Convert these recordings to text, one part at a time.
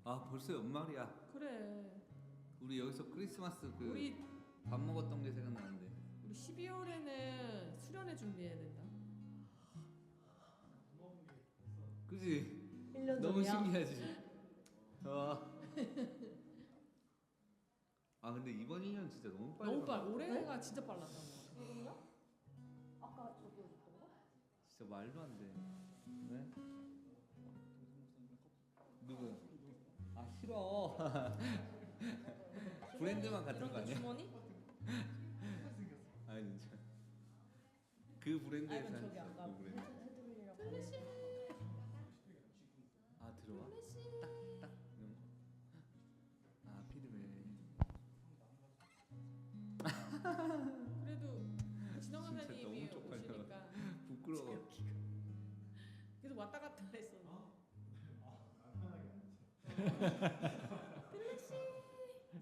아 벌써 연말이야. 그래. 우리 여기서 크리스마스 그 우리 밥 먹었던 게 생각나는데. 12월에는 수련회 준비해야 된다. 그지? 1년 너무 전이야. 신기하지. 와. 아 근데 이번 2년 진짜 너무 빨리. 너무 빨라. 가. 올해가 진짜 빨랐던 거 같아. 이거요? 아까 저기 줬던 거? 진짜 말도 안 돼. 네? 누구? 아 싫어. 브랜드만 같은 거 이런 아니야? 주머니? 아니 진짜. 그 브랜드에서 아니면 저기 한 아까 그 브랜드. 해드리려고. 아 들어와? 딱딱 이런 거. 아 피드백. 그래도 진영 진짜 강사님이 너무 쪽팔려. 오시니까 부끄러워. 계속 왔다 갔다 했어.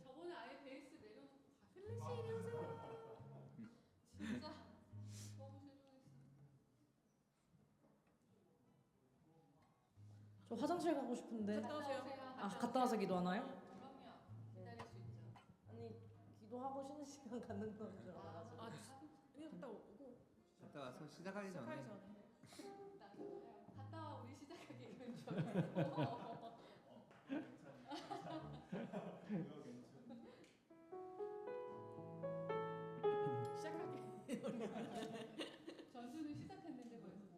저번에 아예 베이스 내려놓고 필리씨 이리 오세요. 진짜 너무 죄송했어. 저 화장실 가고 싶은데. 갔다 오세요. 아, 갔다 와서 기도하나요? 그럼요. 기다릴 수 있죠. 아니, 기도하고 쉬는 시간 갖는 건 줄 알아가지고. 아 그냥 갔다 오고 갔다 와서 시작하기 전에. 시작하기 전에. 갔다 와 우리 시작하기 이런 줄 알았어. 시작하기. 전수는 시작했는데 벌써 뭔가.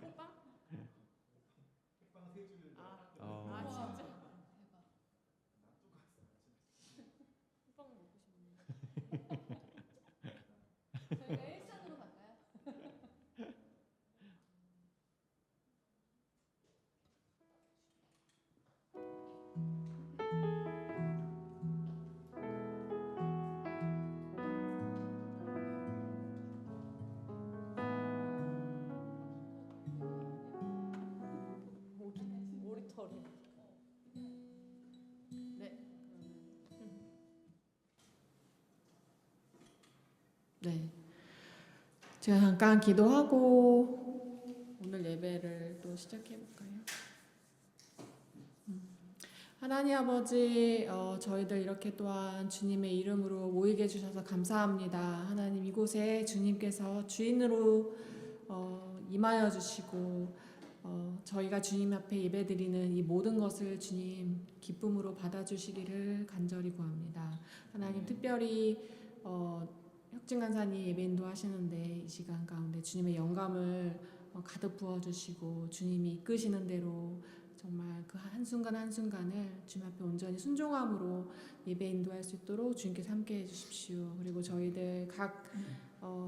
호빵? 아 진짜? 대박. 호빵 먹고 싶네. 저희가 일산으로 갈까요? 머리털이. 네. 네. 제가 잠깐 기도하고 오늘 예배를 또 시작해 볼까요? 하나님 아버지, 저희들 이렇게 또한 주님의 이름으로 모이게 해주셔서 감사합니다. 하나님 이곳에 주님께서 주인으로 임하여 주시고 저희가 주님 앞에 예배드리는 이 모든 것을 주님 기쁨으로 받아주시기를 간절히 구합니다. 하나님 특별히 혁진 간사님 예배 인도하시는데 이 시간 가운데 주님의 영감을 가득 부어주시고 주님이 이끄시는 대로 정말 그 한순간 한순간을 주님 앞에 온전히 순종함으로 예배 인도할 수 있도록 주님께서 함께 해주십시오. 그리고 저희들 각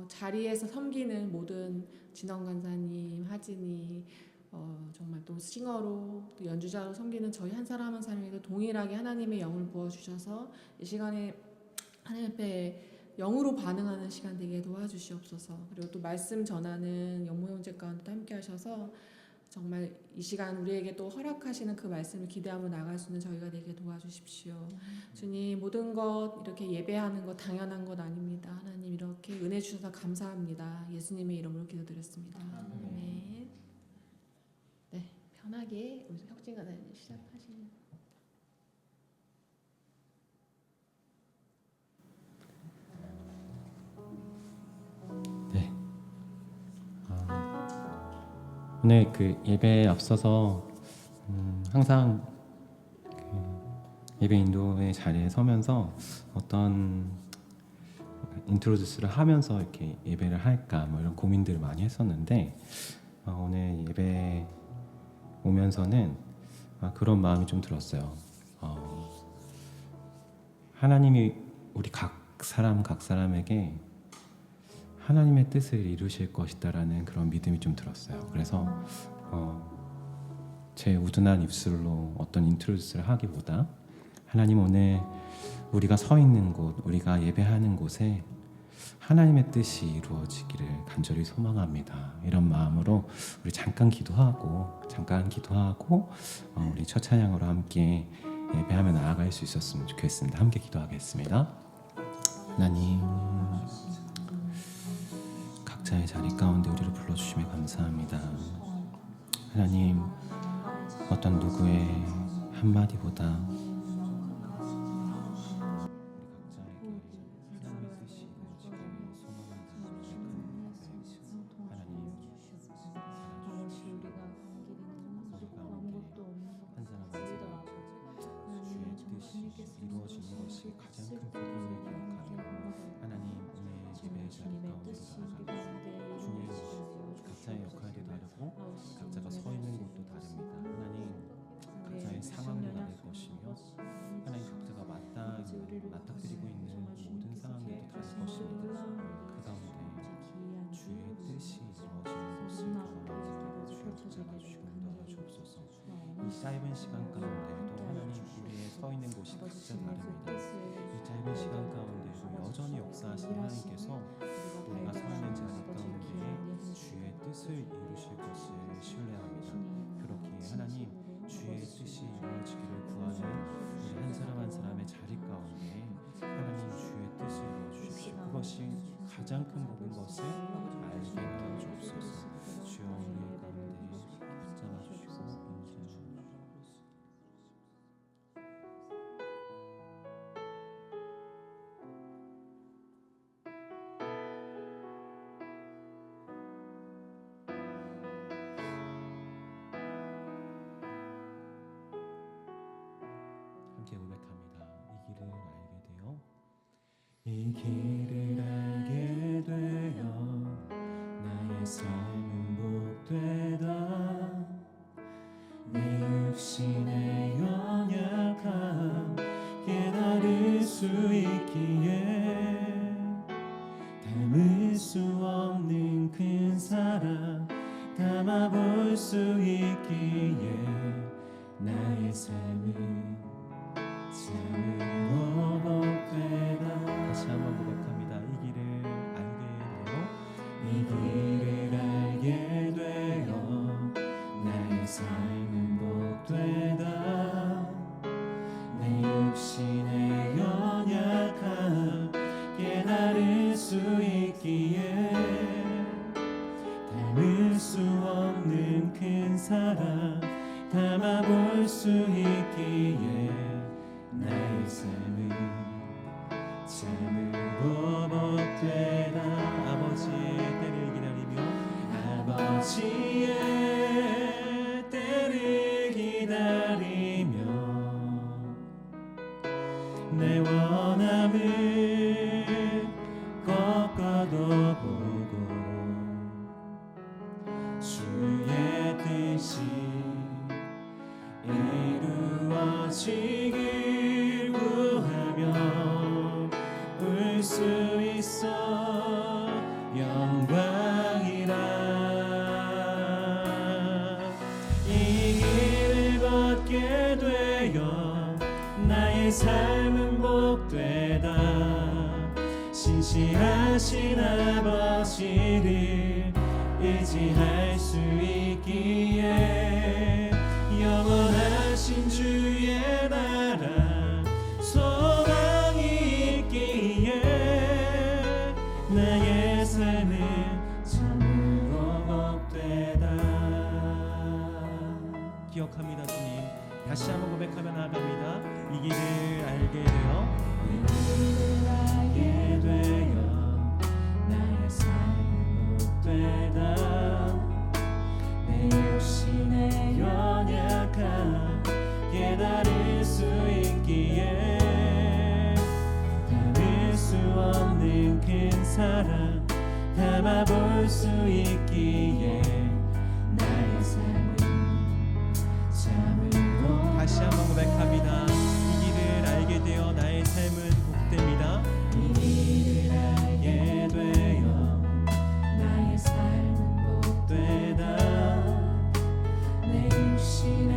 자리에서 섬기는 모든 진원 간사님, 하진이 정말 또 싱어로 또 연주자로 섬기는 저희 한 사람 한 사람에게 동일하게 하나님의 영을 부어주셔서 이 시간에 하나님 앞에 영으로 반응하는 시간 되게 도와주시옵소서. 그리고 또 말씀 전하는 영모 형제 가운데 함께 하셔서 정말 이 시간 우리에게 또 허락하시는 그 말씀을 기대하며 나갈 수 있는 저희가 되게 도와주십시오. 주님 모든 것 이렇게 예배하는 것 당연한 것 아닙니다. 하나님 이렇게 은혜 주셔서 감사합니다. 예수님의 이름으로 기도드렸습니다. 아멘. 네, 편하게 우리 혁진 가사님 시작하시면. 네. 오늘 그 예배에 앞서서 항상 그 예배 인도의 자리에 서면서 어떤 인트로듀스를 하면서 이렇게 예배를 할까 뭐 이런 고민들을 많이 했었는데 오늘 예배 오면서는 그런 마음이 좀 들었어요. 하나님이 우리 각 사람에게 하나님의 뜻을 이루실 것이다라는 그런 믿음이 좀 들었어요. 그래서 제 우둔한 입술로 어떤 인트로듀스를 하기보다 하나님 오늘 우리가 서 있는 곳, 우리가 예배하는 곳에 하나님의 뜻이 이루어지기를 간절히 소망합니다. 이런 마음으로 우리 잠깐 기도하고 우리 첫 찬양으로 함께 예배하며 나아갈 수 있었으면 좋겠습니다. 함께 기도하겠습니다. 하나님, 각자의 자리 가운데 우리를 불러주심에 감사합니다. 하나님, 어떤 누구의 한마디보다 이루어지는 것이 가장 큰 복임을 기억하며 하나님 오늘 예배의 자리 가운데 나아갑니다. 주님, 각자의 역할이 다르고 각자가 서 있는 곳도 다릅니다. 하나님, 각자의 상황도 다를 것이며 하나님 각자가 맞닥뜨리고 있는 모든 상황들도 다를 것입니다. 그 가운데 주의 뜻이 이루어지는 것을 경험하게 주여 붙잡아주시고 인도하시옵소서. 이 짧은 시간 가운데에도 하나님 우리의 서 있는 곳이 각자 다릅니다. 이 짧은 시간 가운데에도 여전히 역사하신 하나님께서 우리가 서 있는 자리 가운데에 주의 뜻을 이루실 것을 신뢰합니다. 그렇기에 하나님 주의 뜻이 이루어지기를 구하는 우리 한 사람 한 사람의 자리 가운데 하나님 주의 뜻을 이루어주십시오. 그것이 가장 큰 복인 것을 알게 하여 주옵소서. 주여 우리 가운데 붙잡아주시고 함께 고백합니다. 이 길을 알게 되어 나의 삶은 복되다. 내 육신의 연약함 깨달을 수 있기에 담을 수 없는 큰 사랑 담아볼 수 있기에 나의 삶은 참으로 복되다. 다시 한번 고백합니다. 이 길을 알게 되어 나의 삶은 복되다. 내 육신의 연약함 깨달을 수 있기에 담을 수 없는 큰 사랑 담아볼 수 있기에 나의 삶은 참으로 복되다. 아버지의 때를 기다리며 아버지의 때를 기다리며 내 원함을 꺾어도 보고 주의 뜻이 이루어지길 구하며 올 수 있어 영광이라. 이 길을 걷게 되어 나의 삶은 복되다. 신실하신 아버지를 의지할 수 있기에 영원하신 주의 나라 소망이 있기에 나의 삶은 참으로 복되다. 기억합니다. 주님, 다시 한번 고백하며 나아갑니다. 이 길을 알게 되어 나의 삶은 복되다. 내 육신의 연약함 깨달을 수 있기에 담을 수 없는 큰 사랑 담아볼 수 있기에 나의 삶은 참으로. 다시 한번 고백합니다. 이 길을 알게 되어 나의 삶은 복됩니다. 이 길을 알게 되어 나의 삶은 복되다. 내 육신의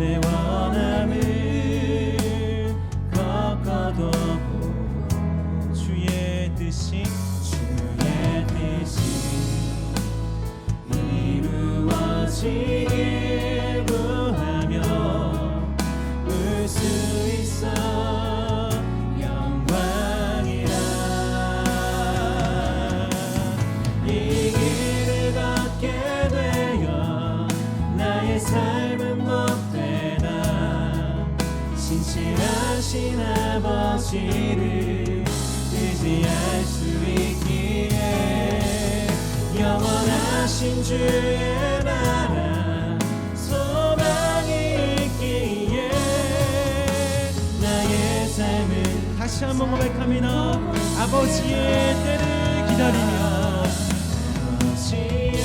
내 원함을 꺾어도 보고 주의 뜻이 이루어지길 구하며 울 수 있어 영광이라. 이 길을 걷게 되어 나의 삶은 복되나 신실하신 아버지를 의지할 수 있기에 영원하신 주의 나라 소망이 있기에 나의 삶은 다시 한번 고백합니다. 아버지의 때를 기다리며 아버지의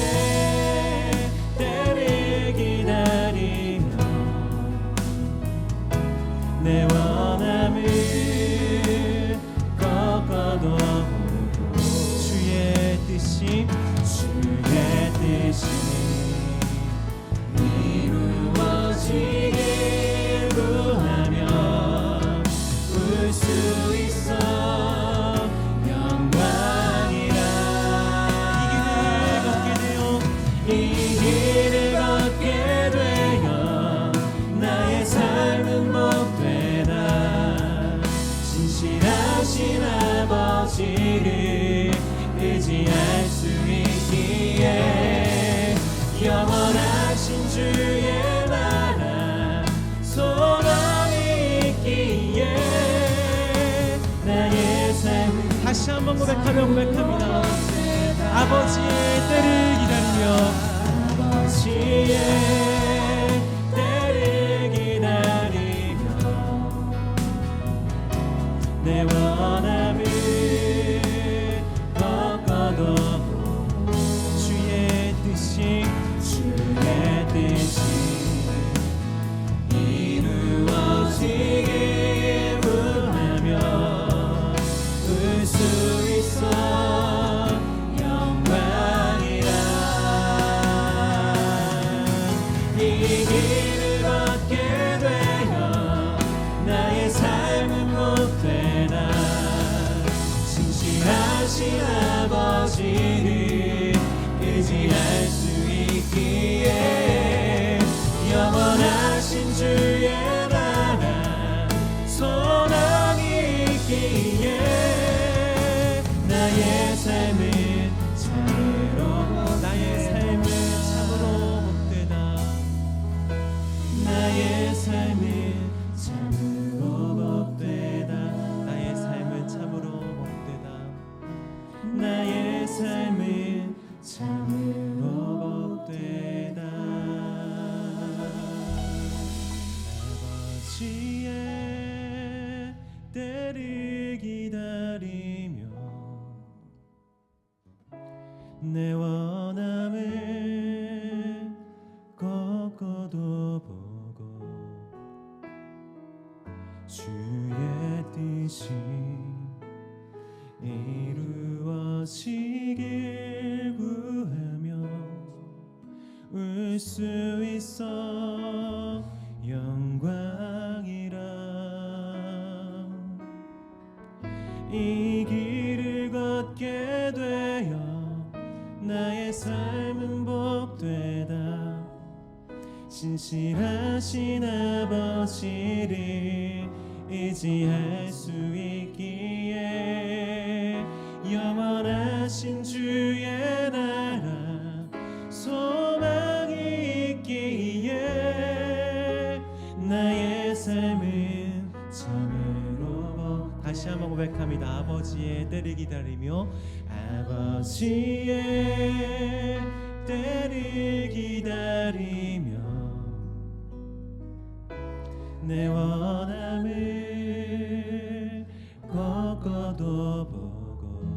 때를 기다리며 내 원함을 꺾어도 주의 뜻이 이루어지길 구하며 울 수 있어 영광이라. 이 길을 걷게 되어 나의 삶은 복되나 신실하신 아버지를 의지할 수 있기에 영원하신 주의 나라 소망이 있기에 나의 삶은 다시 한번 고백합니다. 아버지의 때를 기다리며 아버지의 때를 기다리며 내 원함을 꺾어도 주의 뜻이 이루어지길 구하며 울 수 있어 영광이라. 이 길을 걷게 되어 나의 삶은 복되나 신실하신 아버지를 의지할 수 있기에 영원하신 주의 나라 소망이 있기에 나의 삶은 참으로 복되다. 나의 삶은 참으로 복되다. 나의 삶은 참으로 복되다. 나의 삶은 참으로 복되다. 아버지의 때를 기다리며 내 원함을 꺾어도 보고 주의 뜻이 이루어지길 구하며 울 수 있어 영광이라. 이 길을 걷게 되어 나의 삶은 복되다 신실하신 아버지를 의지할 수 있기에 영원하신 주의 나라 소망이 있기에 나의 삶은 참으로 다시 한번 고백합니다. 아버지의 때를 기다리며 아버지의 때를 기다리며 내 원함을 꺾어도 보고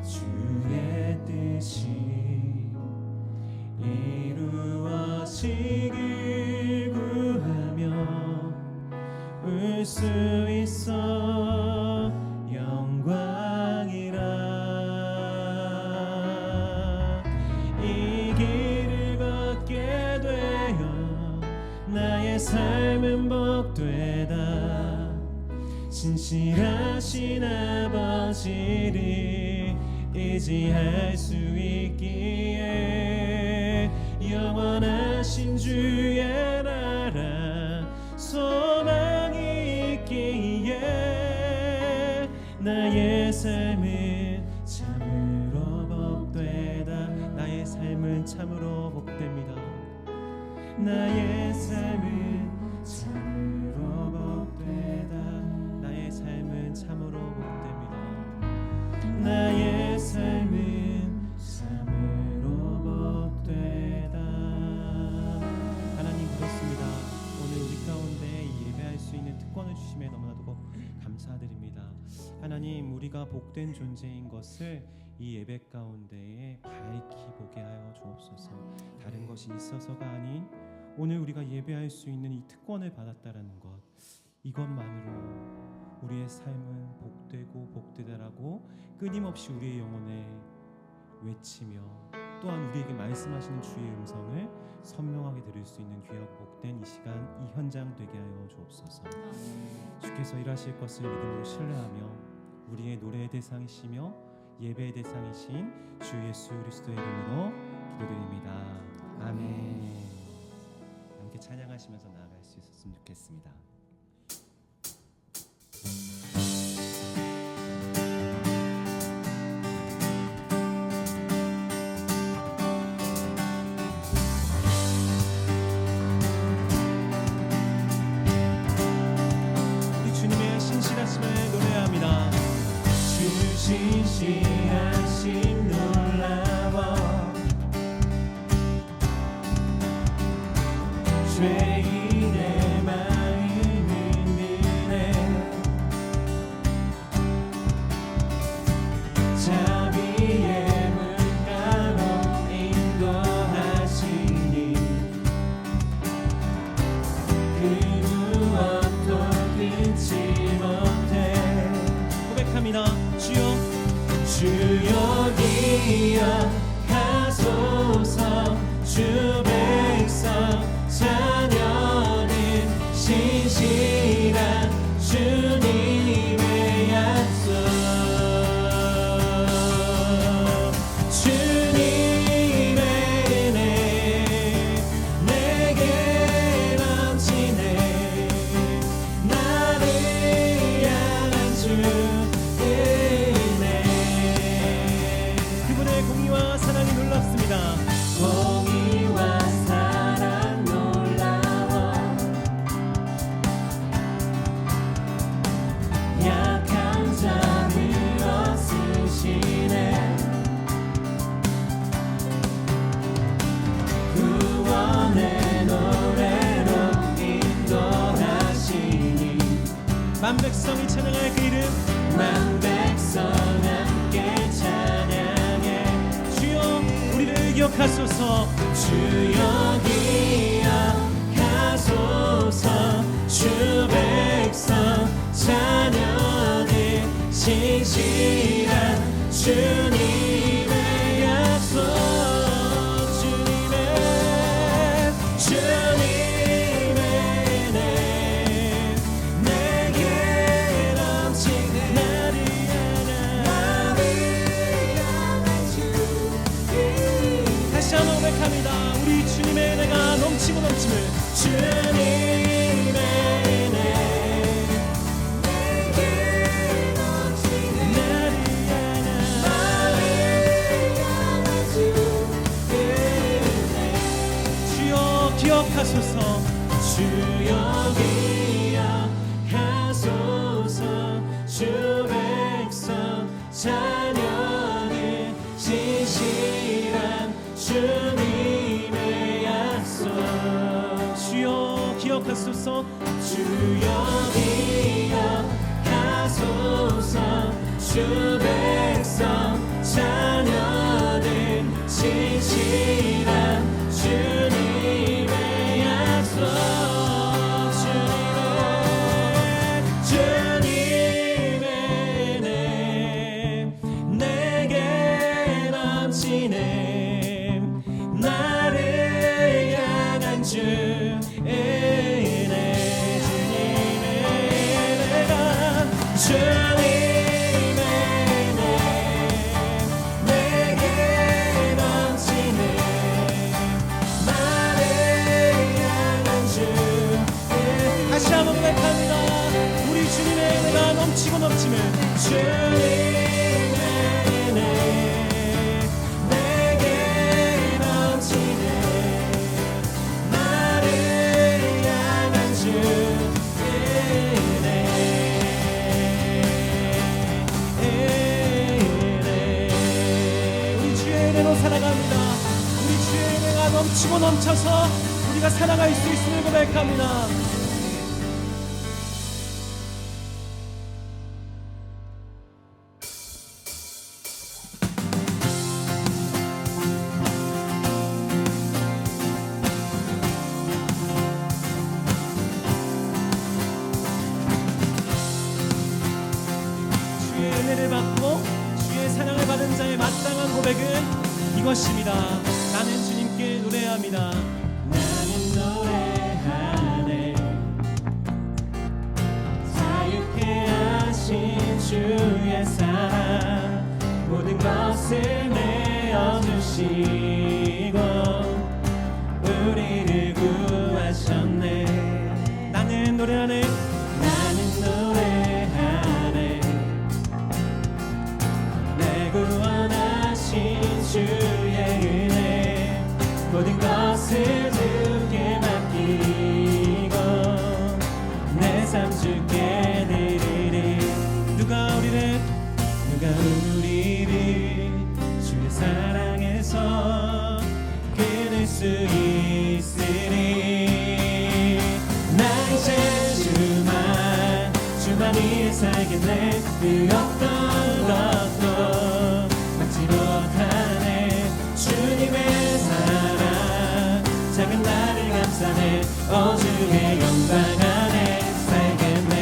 주의 뜻이 이루어지길 구하며 울 수 있어 영광이라. 이 길을 걷게 되어 삶은 복되다. 진실하신 아버지를 의지할 수 있기에 영원하신 주의 나라 소망이 있기에 나의 삶은 참으로 복되다. 나의 삶은 참으로 복됩니다. 나의 삶은 참으로 복되다. 나의 삶은 참으로 복됩니다. 나의 삶은 참으로 복되다. 하나님, 그렇습니다. 오늘 우리 가운데 예배할 수 있는 특권을 주심에 너무나도 감사드립니다. 하나님, 우리가 복된 존재인 것을 이 예배 가운데에 밝히 보게 하여 주옵소서. 다른 것이 있어서가 아닌 오늘 우리가 예배할 수 있는 이 특권을 받았다라는 것, 이것만으로 우리의 삶은 복되고 복되다라고 끊임없이 우리의 영혼에 외치며 또한 우리에게 말씀하시는 주의 음성을 선명하게 들을 수 있는 귀하고 복된 이 시간, 이 현장 되게 하여 주옵소서. 주께서 일하실 것을 믿음으로 신뢰하며 우리의 노래의 대상이시며 예배의 대상이신 주 예수 그리스도의 이름으로 기도드립니다. 아멘. 함께 찬양하시면서 나아갈 수 있었으면 좋겠습니다. 우리 주님의 신실하심을 노래합니다. 주 신실하심 놀라워 죄인의 마음을 드네 자비의 물가로 인도하시니 그 무엇도 끊지 못해. 고백합니다. 주여 기억하소서. 주 백성 자녀는 신실한 주님의 약속. 주님의 은혜 내게 넘치네. 나를 향한 주 은혜. 그분의 공의와 사랑이 놀랍습니다. 공의와 사랑 놀라워 약한 자를 얻으시네. 구원의 노래로 인도하시니 만백성이 찬양할 그 이름, 만백성 함께 찬양해. 주여 우리를 기억하소서. 주여 기억하소서. 주 백성 자녀는 신실한 주님의 약속. 주님의 은혜 내게 넘치네. 나를 향한 주 다시 한번 고백합니다. 우리 주님의 은혜가 넘치고 넘침을. 주님의 은혜 내게 넘치네. 나를 향한 주 은혜. 주여 기억하소서. 주여 기억하소서. 주 백성 자녀는 신실한 주님의 약속. 주여 기억하소서. 주여 기억하소서. 주 백성 자녀는 신실한 주님의 약속. 주님의 은혜 내게 넘치네. 나를 향한 주 은혜. 나를 향한 주. 다시 한번 고백합니다. 우리 주님의 은혜가 넘치고 넘치는 주님의 은혜 내게 넘치네. 나를 향한 주 은혜. 우리 주의 은혜로 살아갑니다. 우리 주의 은혜가 넘치고 넘쳐서 우리가 살아갈 수 있음을 고백합니다. 주의 은혜를 받고 주의 사랑을 받은 자의 마땅한 고백은 이것입니다. 나는 주님께 노래합니다. 나는 노래하네. 자유케 하신 주의 사랑 모든 것을 내어주시고 우리를 구하셨네. 나는 노래하네. 나는 노래하네. 내 구원하신 주의 은혜 모든 것을 주께 맡기고 내 삶 주께 드리리. 누가 우리를 주의 사랑에서 끊을 수 있으리. 나 이제 주만이 살겠네. 그 어떤 것도 막지 못하네. 주님의 사랑 작은 나를 감싸네. 주의 영광 안에 살겠네.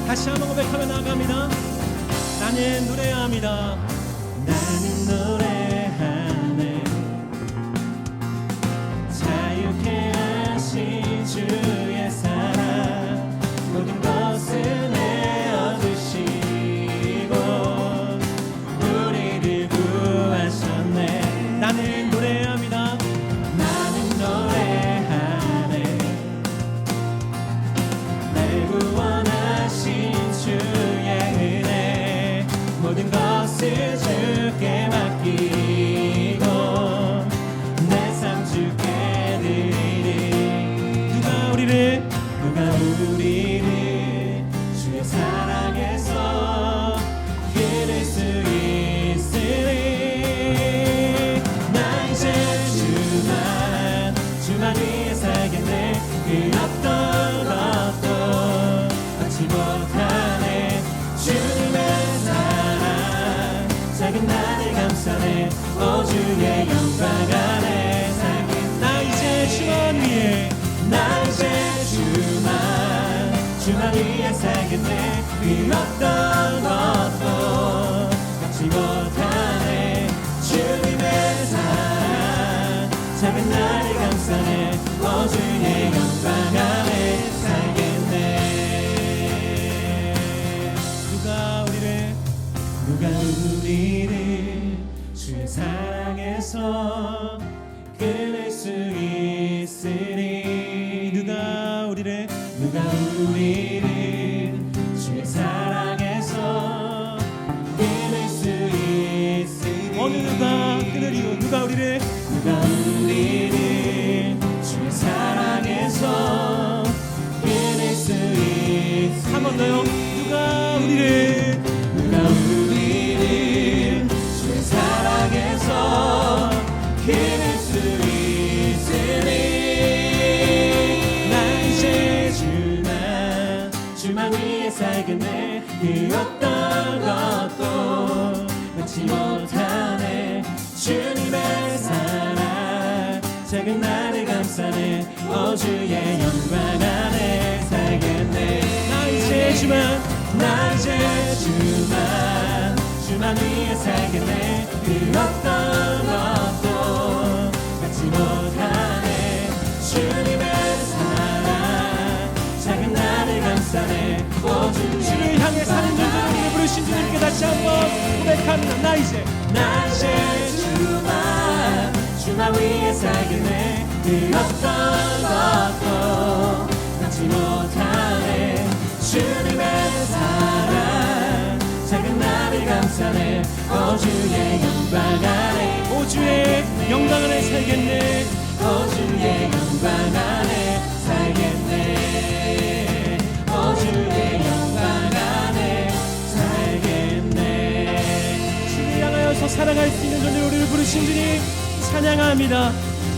다시 한번 고백하며 나아갑니다. 나는 노래합니다. 나는 노래하네. 자유케 하신 주의 사랑 모든 것을 내어주시고 우리를 구하셨네. 나는 노래합니다. 나는 노래하네. 날 구원하신 주의 은혜 모든 것을 주께 맡기고 내 삶 주께 드리리. 누가 우리를 주의 사랑에서 끊을 수 있으리. 나 이제 주만 위해 살겠네. 그 어떤 것도 얻지 못하네. 주님의 사랑 작은 나를 감싸네. 주의 영광 안에 살겠네. 나 이제 주만 위해 살겠네. 그 어떤 것도 갖지 못하네. 주님의 사랑 작은 나를 감싸네. 주의 영광 안에 살겠네. 누가 우리를 주의 사랑에서 끊을 수 있으리. 누가 우리를 주의 사랑에서 끊을 수 있으리. 어느 누가 끊으리요. 누가 우리를 주의 사랑에서 끊을 수 있으리. 한 번 더요. 누가 우리를 주의 사랑에서 끊을 수 있으리. 나 이제 주만 위해 살겠네. 그 어떤 것도 막지 못하네. 주님의 사랑 작은 나를 감싸네. 주의 영광 안에 살겠네. 나 이제 주만 위해 살겠네. 그 어떤 것도 갖지 못하네. 주님의 사랑 작은 나를 감싸네. 주를 향해 사는 자들을 부르신 주님께 다시 한번 고백합니다. 나 이제 살겠네. 그 어떤 것도 잊지 못하네. 주님의 사랑 작은 나를 감싸네. 오 주의 영광 안에, 오 주의 영광 안에 살겠네. 오 주의 영광 안에 살겠네. 오 주의 영광 안에 살겠네. 주를 향하여서 살아갈 수 있는 존재로 우리를 부르신 주님 찬양합니다.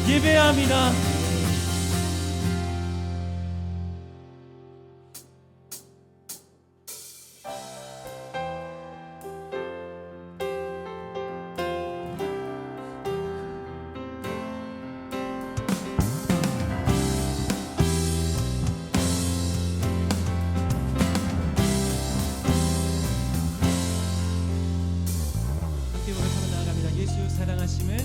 예배합니다. 함께 고백하며 나아갑니다. 예수 사랑하심을,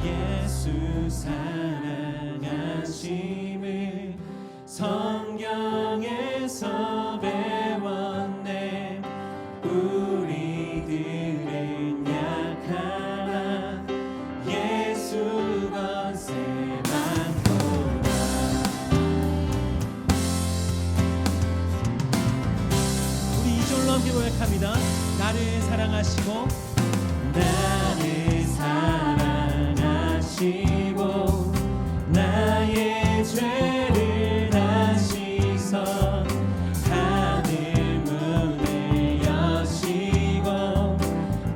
예수 사랑하심을 성경에서 배웠네. 우리들은 약하나 예수 권세 많도다. 우리 2절로 함께 고백합니다. 나를 사랑하시고 나를 사랑하시고 나의 죄를 다시서 하늘 문을 여시고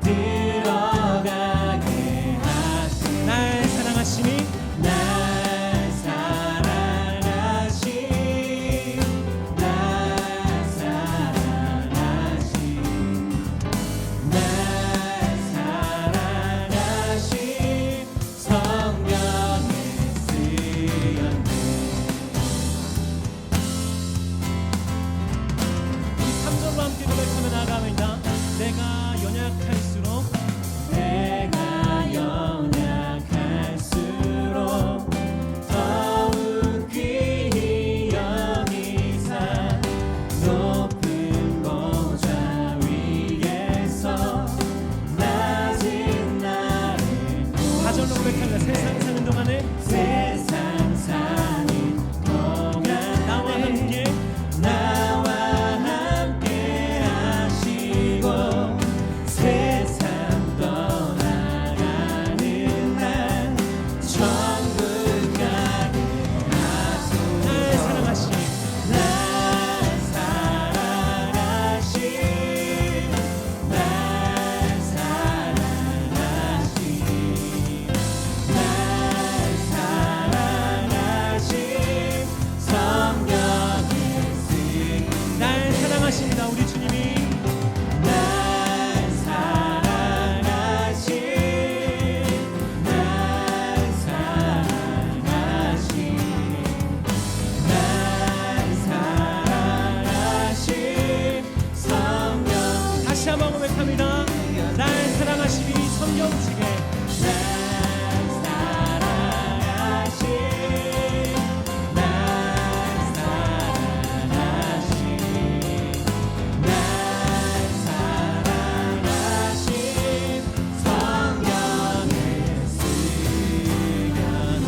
들어가게 하시. 날 사랑하시니, 날 사랑하시, 날 사랑하시, 날 사랑하시 성경에 쓰였네. 이 3절로 함께 고백하며 나아갑니다. 내가 연약할수록, 내가 연약할수록 더욱 귀히 여기사 높은 보좌 위에서 낮은 나를 4절로 고백합니다. 세상 사는 동안에, 세상 사는 동안 나와 함께, 나와 함께 하시고 세상 떠나가는 날 천국 가게 하소서. 날 사랑하시, 날 사랑하시, 날 사랑하시, 날 사랑하시 성경에 쓰. 날 사랑하십니다. 우리 주님이 날 사랑하시, 날 사랑하시, 날 사랑하시 성경. 다시 한번 고백합니다. 날 사랑하시니 성경책에, 날 사랑하시, 날 사랑하시, 날 사랑하시 성경에 쓰였네.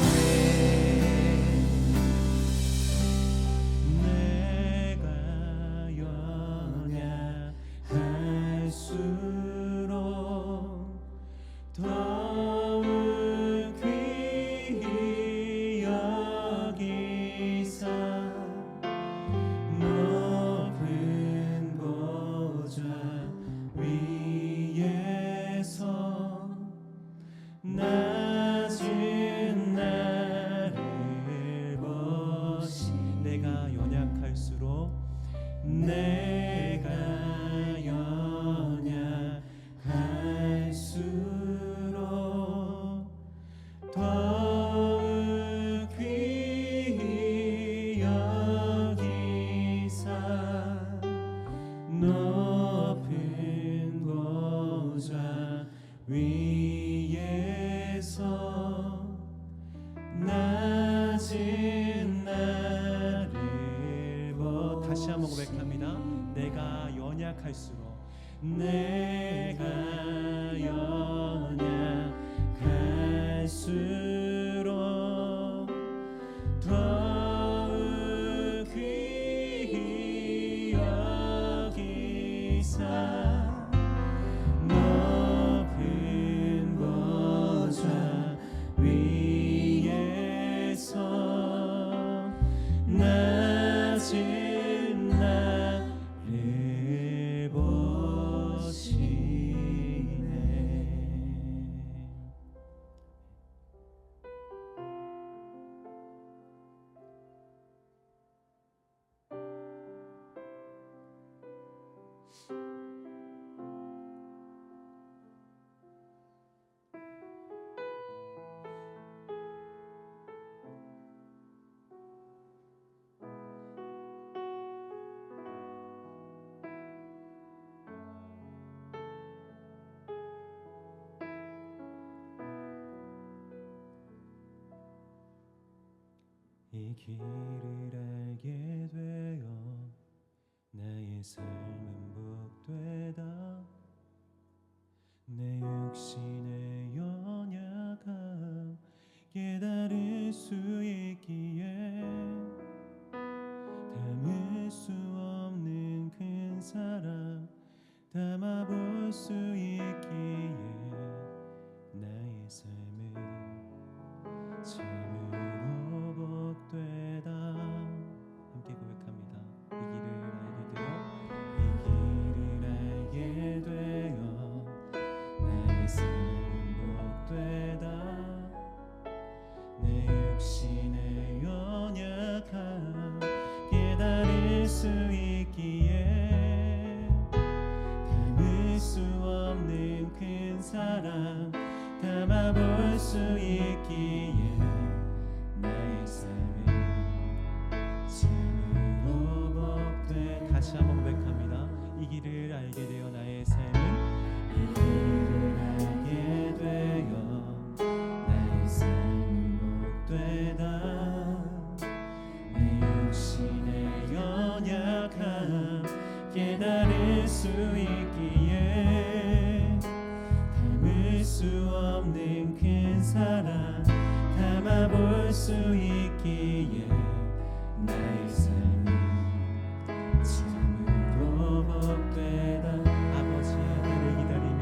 내가 연약할수록 더욱 귀히 여기사 높은 보좌 위에서 낮은 나를 보시. 내가 연약할수록, 내가 연약할수록 더욱 귀히 여기사 높은 보좌 위에서 낮은 나를 다시 한번 고백합니다. 내가 연약할수록, 내가 연약할수록 이 길을 알게 되어 나의 삶은 복되다. 내 육신의 연약함 깨달을 수 있기에 담을 수 없는 큰 사랑 담아볼 수 있기에 나의 삶은 참으로 복되다. 함께 고백합니다. 이 길을 알게 되어 나의 삶은 복되다. 내 육신의 연약함 깨달을 수 있기에 담을 수 없는 큰 사랑 담아볼 수 있기에 나의 삶은 참으로 복되. 다시 한번 고백합니다. 이 길을 알게 되어 나의 삶은 이 길을 알게 되어 나의 삶은 복되다. 내 육신의 연약함 깨달을 수 있기에 담을 수 없는 큰 사랑 담아볼 수 있기에 나의 삶은 참으로 복되다. 아버지의 때를 기다리며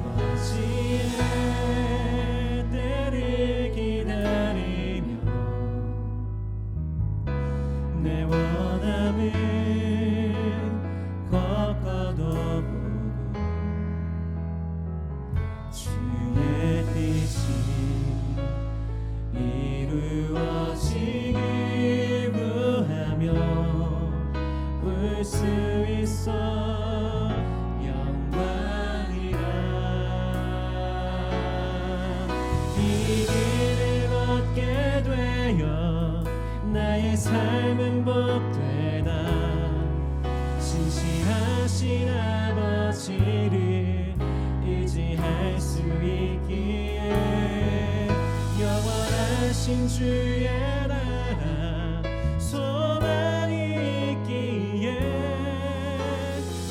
아버지의 때를 기다리며 내 원함을 꺾어도 보고 주의 뜻이 이루어지길 구하며 볼 수 있어 영광이라. 이 길을 걷게 되어 나의 삶은 복되다. 신실하신 아버지를 의지할 수 있기에 영원하신 주의 나라 소망이 있기에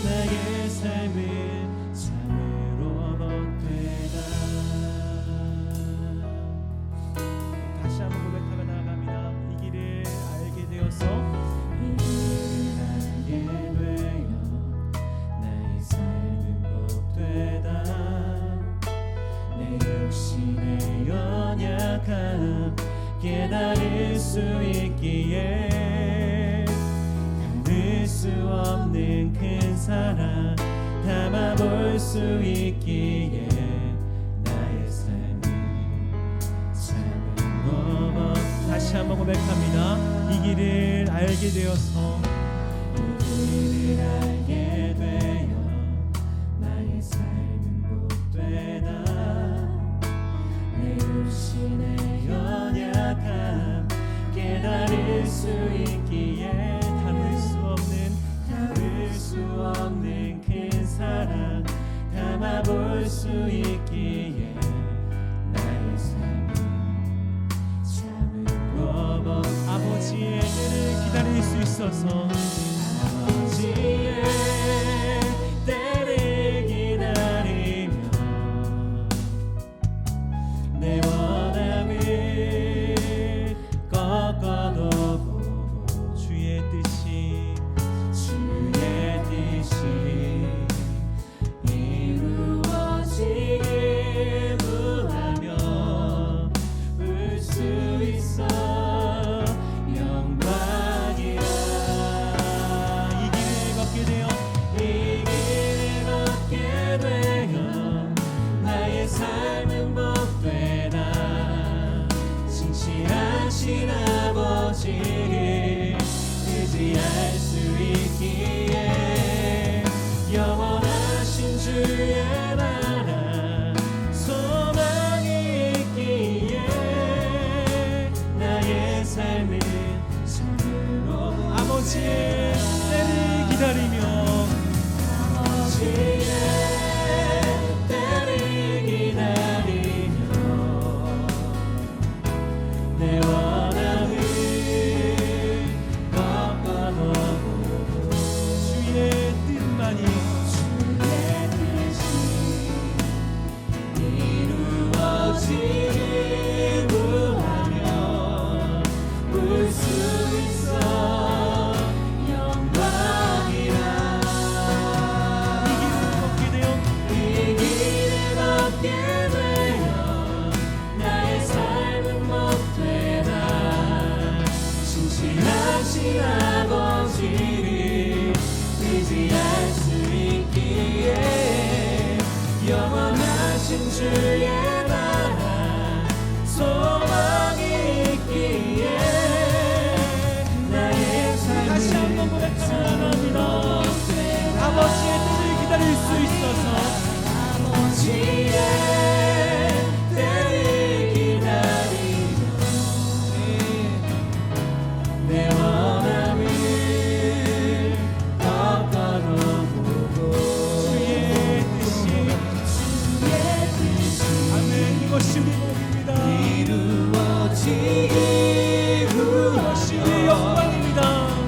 나의 삶은 참으로 복되다. 다시 한번 고백하며 나아갑니다. 이 길을 알게 되어서 이 길을 알게 되어 나의 삶은 복되다. 내 육신의 연약함 깨달을 수 있기에 담을 수 없는 큰 사랑 담아볼 수 있기에 나의 삶은 참으로 복. 다시 한번 고백합니다. 이 길을 알게 되어서 이 길을 알게 되어 나의 삶은 복되다. 내 육신의 연약함 깨달을 수 있기에 담을 수 없는 큰 사랑 담아볼 수 있기에 나의 삶은 참으로 복. 아버지의 때를 기다릴 수 있어서 아버지의 때를 기다리며 내 원함을 꺾어도 보고 주의 뜻이 이루어지길 구하며 볼 수 있어 영광이라. 이 길을 걷게 되어 나의 삶은 복되다. 신실하신 아버지를 의지할 수 있기에 영원하신 주의 나라 소망이 있기에 나의 삶은 참으로 아버지의 때를 기다리며 아버지의 때를 기다리며 내 원함을 주의 나라 소망이 있기에 나의 삶을 다시 한번 고백합니다. 아버지의 뜻을 기다릴 수 있어서 아버지의 때를 기다리며 내 원함을 꺾어놓고 주의 뜻이 아멘. 이것이 우리 복입니다. 이루어지기 이것이 우리의 영광입니다.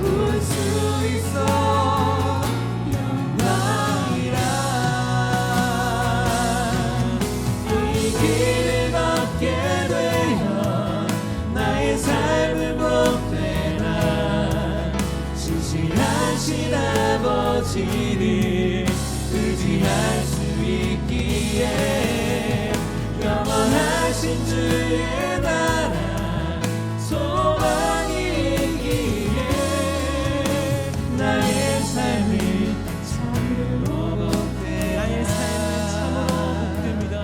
울 수 있어 영광이라 이 길을 걷게 되어 나의 삶을 복되나 신실하신 아버지를 의지할 수 있기에 영원하신 주의 나라 소망이 있기에 나의 삶을 참으로 복되 나의 삶은 참으로 복됩니다.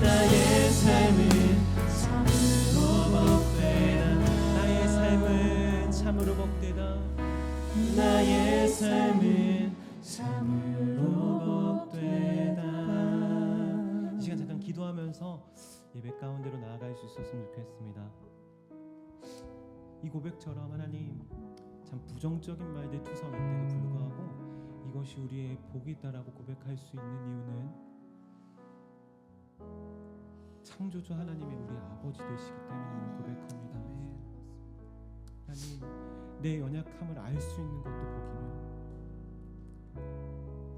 나의 삶은 참으로 복되다. 나의 삶은 참으로 복되다. 나의 삶은 참으로 복되다. 이 시간 잠깐 기도하면서 예배 가운데로 나아갈 수 있었으면 좋겠습니다. 이 고백처럼 하나님 참 부정적인 말들 투성인데도 불구하고 이것이 우리의 복이다라고 고백할 수 있는 이유는 창조주 하나님의 우리 아버지 되시기 때문에 고백합니다. 하나님 내 연약함을 알 수 있는 것도 복이며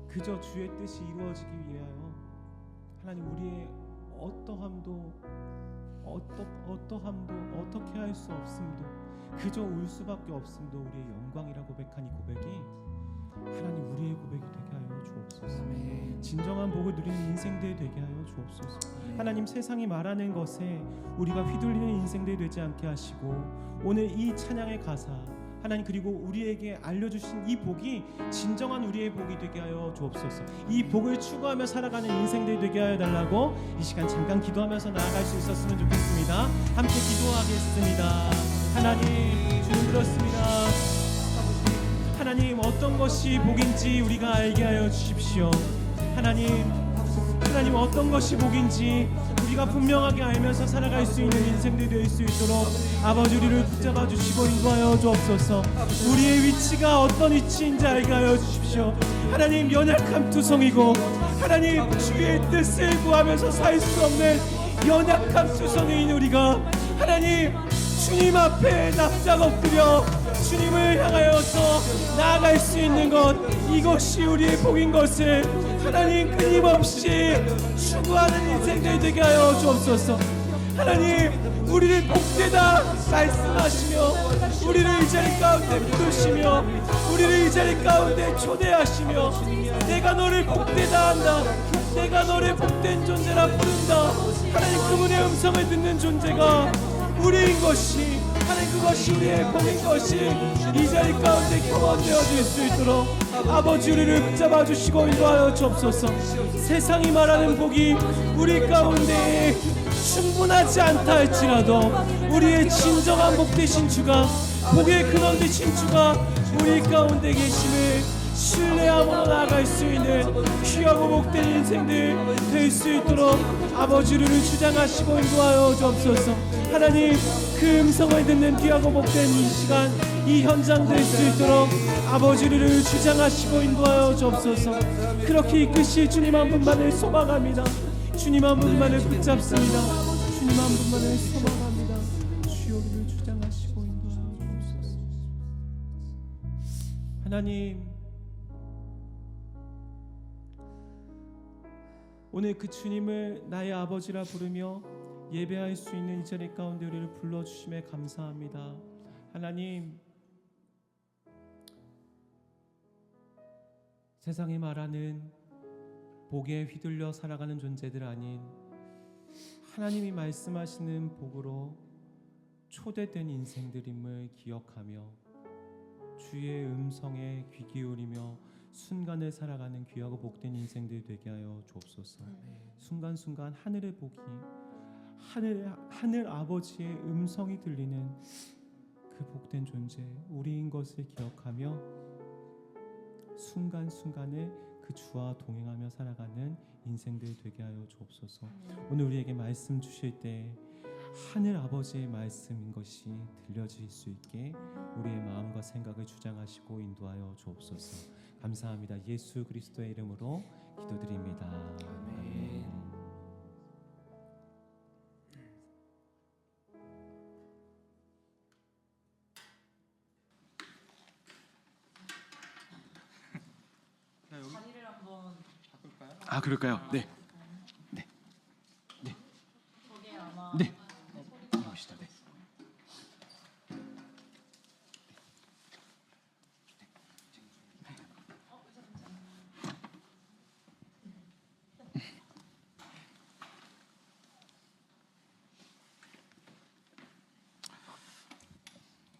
그저 주의 뜻이 이루어지기 위하여 하나님 우리의 어떠함도 어떻게 할 수 없음도 그저 울 수밖에 없음도 우리의 영광이라 고백한 이 고백이 하나님 우리의 고백이 되게 하여 주옵소서. 진정한 복을 누리는 인생들이 되게 하여 주옵소서. 하나님 세상이 말하는 것에 우리가 휘둘리는 인생들이 되지 않게 하시고 오늘 이 찬양의 가사 하나님 그리고 우리에게 알려주신 이 복이 진정한 우리의 복이 되게 하여 주옵소서. 이 복을 추구하며 살아가는 인생들이 되게 하여 달라고 이 시간 잠깐 기도하면서 나아갈 수 있었으면 좋겠습니다. 함께 기도하겠습니다. 하나님 주님 그렇습니다. 하나님 어떤 것이 복인지 우리가 알게 하여 주십시오. 하나님 어떤 것이 복인지 우리가 분명하게 알면서 살아갈 수 있는 인생들이 될 수 있도록 아버지 우리를 붙잡아 주시고 인도하여 주옵소서. 우리의 위치가 어떤 위치인지 알게 하여 주십시오. 하나님 연약함 투성이고 하나님 주의 뜻을 구하면서 살 수 없는 연약함 투성이인 우리가 하나님 주님 앞에 납작 엎드려 주님을 향하여서 나아갈 수 있는 것 이것이 우리의 복인 것을 하나님 끊임없이 추구하는 인생들이 되게 하여 주옵소서. 하나님 우리를 복되다 말씀하시며 우리를 이 자리 가운데 부르시며 우리를 이 자리 가운데 초대하시며 내가 너를 복되다 한다. 내가 너를 복된 존재라 부른다. 하나님 그분의 음성을 듣는 존재가 우리인 것이 하나님 그것이 우리의 복인 것이 이 자리 가운데 경험되어질 수 있도록 아버지 우리를 붙잡아 주시고 인도하여 주옵소서. 세상이 말하는 복이 우리 가운데 충분하지 않다 할지라도 우리의 진정한 복 되신 주가 복의 근원 되신 주가 우리 가운데 계심을 신뢰하고 나아갈 수 있는 귀하고 복된 인생들 될 수 있도록 아버지 우리를 주장하시고 인도하여 주옵소서. 하나님 그 음성을 듣는 귀하고 복된 이 시간 이 현장 될 수 있도록 아버지 우리를 주장하시고 인도하여 주옵소서. 그렇게 이끄실 주님 한 분만을 소망합니다. 주님 한 분만을 붙잡습니다. 주님 한 분만을 소망합니다. 주여 우리를 주장하시고 인도하여 주옵소서. 하나님 오늘 그 주님을 나의 아버지라 부르며 예배할 수 있는 이 자리 가운데 우리를 불러주심에 감사합니다. 하나님 세상이 말하는 복에 휘둘려 살아가는 존재들 아닌 하나님이 말씀하시는 복으로 초대된 인생들임을 기억하며 주의 음성에 귀 기울이며 순간을 살아가는 귀하고 복된 인생들 되게 하여 주옵소서. 순간순간 하늘의 복이 하늘 아버지의 음성이 들리는 그 복된 존재 우리인 것을 기억하며 순간순간을 그 주와 동행하며 살아가는 인생들 되게 하여 주옵소서. 오늘 우리에게 말씀 주실 때 하늘 아버지의 말씀인 것이 들려질 수 있게 우리의 마음과 생각을 주장하시고 인도하여 주옵소서. 감사합니다. 예수 그리스도의 이름으로 기도드립니다. 아멘. 자리를 한번 바꿀까요? 아 그럴까요? 네. 저게 아마 네. 이러시다. 네.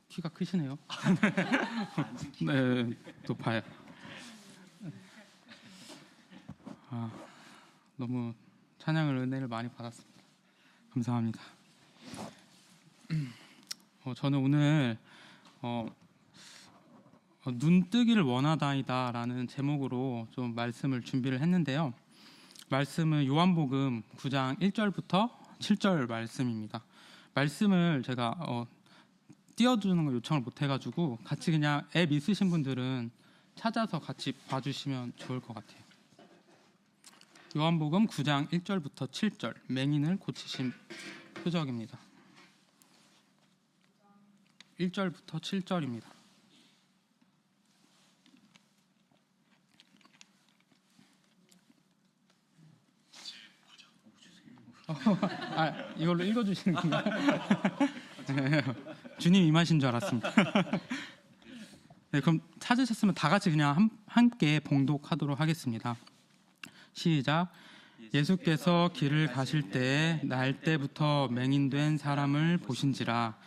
키가 크시네요. 네, 높아요. 너무 찬양을 은혜를 많이 받았습니다. 감사합니다. 저는 오늘 눈뜨기를 원하다이다라는 제목으로 좀 말씀을 준비를 했는데요. 말씀은 요한복음 9장 1절부터 7절 말씀입니다. 말씀을 제가 띄워주는 걸 요청을 못 해가지고 같이 그냥 앱 있으신 분들은 찾아서 같이 봐주시면 좋을 것 같아요. 요한복음 9장 1절부터 7절 맹인을 고치신 표적입니다. 1절부터 7절입니다. 이걸로 읽어주시는 건가요? 주님 임하신 줄 알았습니다. 네, 그럼 찾으셨으면 다 같이 그냥 함께 봉독하도록 하겠습니다. 시작. 예수께서 길을 가실 때에 날 때부터 맹인된 사람을 보신지라.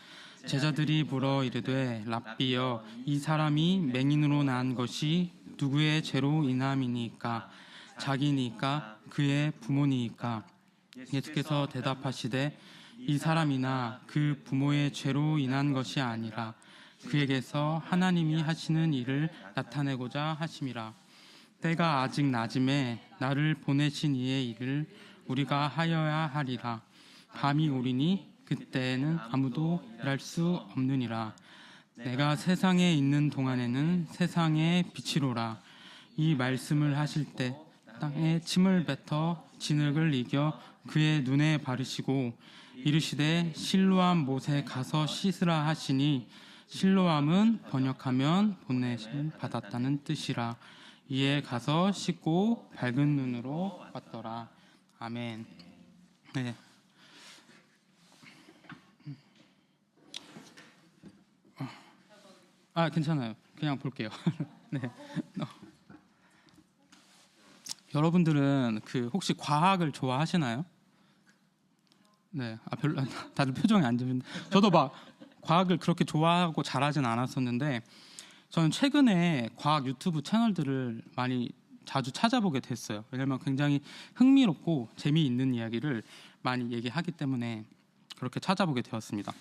제자들이 물어 이르되 랍비여, 이 사람이 맹인으로 난 것이 누구의 죄로 인함이니까? 자기니까 그의 부모니까? 예수께서 대답하시되 이 사람이나 그 부모의 죄로 인한 것이 아니라 그에게서 하나님이 하시는 일을 나타내고자 하심이라. 때가 아직 낮음에 나를 보내신 이의 일을 우리가 하여야 하리라. 밤이 오리니 그때에는 아무도 일할 수 없느니라. 내가 세상에 있는 동안에는 세상의 빛이로라. 이 말씀을 하실 때 땅에 침을 뱉어 진흙을 이겨 그의 눈에 바르시고 이르시되 실로암 못에 가서 씻으라 하시니, 실로암은 번역하면 보내심 받았다는 뜻이라. 이에 가서 씻고 밝은 눈으로 왔더라. 아멘. 네. 괜찮아요. 그냥 볼게요. 네. 여러분들은 혹시 과학을 좋아하시나요? 네. 별로 다들 표정이 안 좋은데 저도 막 과학을 그렇게 좋아하고 잘하진 않았었는데 저는 최근에 과학 유튜브 채널들을 많이 자주 찾아보게 됐어요. 왜냐하면 굉장히 흥미롭고 재미있는 이야기를 많이 얘기하기 때문에 그렇게 찾아보게 되었습니다.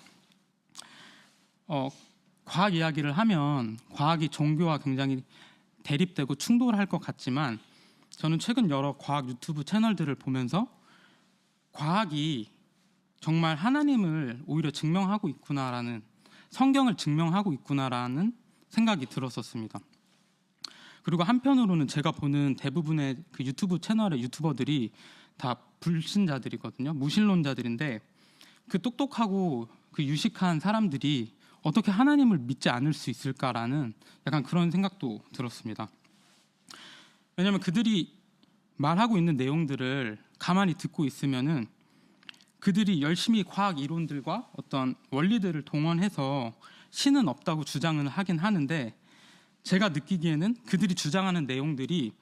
과학 이야기를 하면 과학이 종교와 굉장히 대립되고 충돌할 것 같지만 저는 최근 여러 과학 유튜브 채널들을 보면서 과학이 정말 하나님을 오히려 증명하고 있구나라는, 성경을 증명하고 있구나라는 생각이 들었었습니다. 그리고 한편으로는 제가 보는 대부분의 그 유튜브 채널의 유튜버들이 다 불신자들이거든요. 무신론자들인데 그 똑똑하고 그 유식한 사람들이 어떻게 하나님을 믿지 않을 수 있을까라는 약간 그런 생각도 들었습니다. 왜냐하면 그들이 말하고 있는 내용들을 가만히 듣고 있으면은 그들이 열심히 과학 이론들과 어떤 원리들을 동원해서 신은 없다고 주장을 하긴 하는데, 제가 느끼기에는 그들이 주장하는 내용들이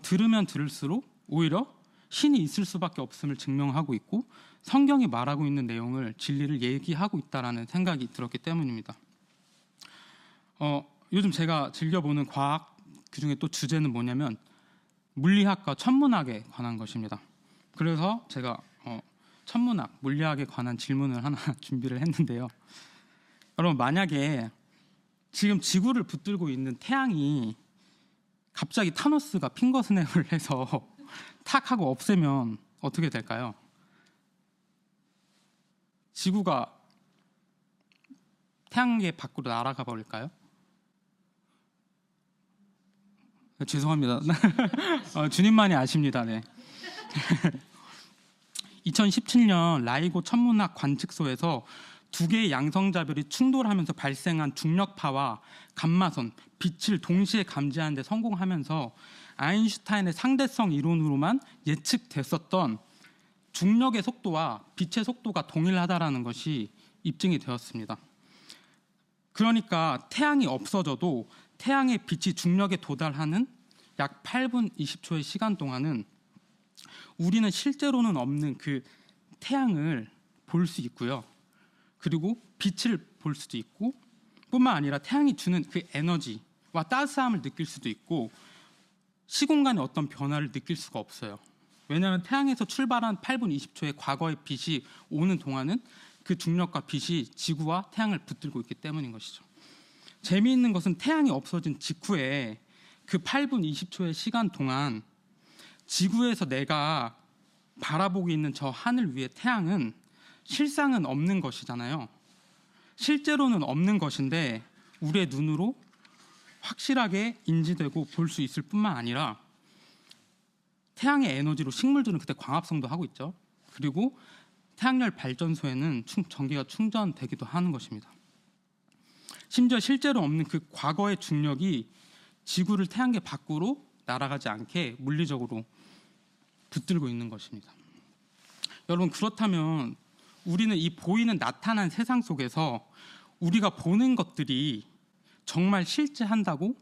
들으면 들을수록 오히려 신이 있을 수밖에 없음을 증명하고 있고 성경이 말하고 있는 내용을, 진리를 얘기하고 있다라는 생각이 들었기 때문입니다. 요즘 제가 즐겨보는 과학 그중에 또 주제는 뭐냐면 물리학과 천문학에 관한 것입니다. 그래서 제가 천문학, 물리학에 관한 질문을 하나 준비를 했는데요. 여러분, 만약에 지금 지구를 붙들고 있는 태양이 갑자기 타노스가 핑거 스냅을 해서 탁 하고 없애면 어떻게 될까요? 지구가 태양계 밖으로 날아가 버릴까요? 죄송합니다. 주님만이 아십니다. 네. 2017년 라이고 천문학 관측소에서 두 개의 양성자별이 충돌하면서 발생한 중력파와 감마선, 빛을 동시에 감지하는 데 성공하면서 아인슈타인의 상대성 이론으로만 예측됐었던 중력의 속도와 빛의 속도가 동일하다라는 것이 입증이 되었습니다. 그러니까 태양이 없어져도 태양의 빛이 중력에 도달하는 약 8분 20초의 시간 동안은 우리는 실제로는 없는 그 태양을 볼 수 있고요. 그리고 빛을 볼 수도 있고 뿐만 아니라 태양이 주는 그 에너지와 따스함을 느낄 수도 있고 시공간의 어떤 변화를 느낄 수가 없어요. 왜냐하면 태양에서 출발한 8분 20초의 과거의 빛이 오는 동안은 그 중력과 빛이 지구와 태양을 붙들고 있기 때문인 것이죠. 재미있는 것은 태양이 없어진 직후에 그 8분 20초의 시간 동안 지구에서 내가 바라보고 있는 저 하늘 위의 태양은 실상은 없는 것이잖아요. 실제로는 없는 것인데 우리의 눈으로 확실하게 인지되고 볼 수 있을 뿐만 아니라 태양의 에너지로 식물들은 그때 광합성도 하고 있죠. 그리고 태양열 발전소에는 전기가 충전되기도 하는 것입니다. 심지어 실제로 없는 그 과거의 중력이 지구를 태양계 밖으로 날아가지 않게 물리적으로 붙들고 있는 것입니다. 여러분, 그렇다면 우리는 이 보이는 나타난 세상 속에서 우리가 보는 것들이 정말 실존한다고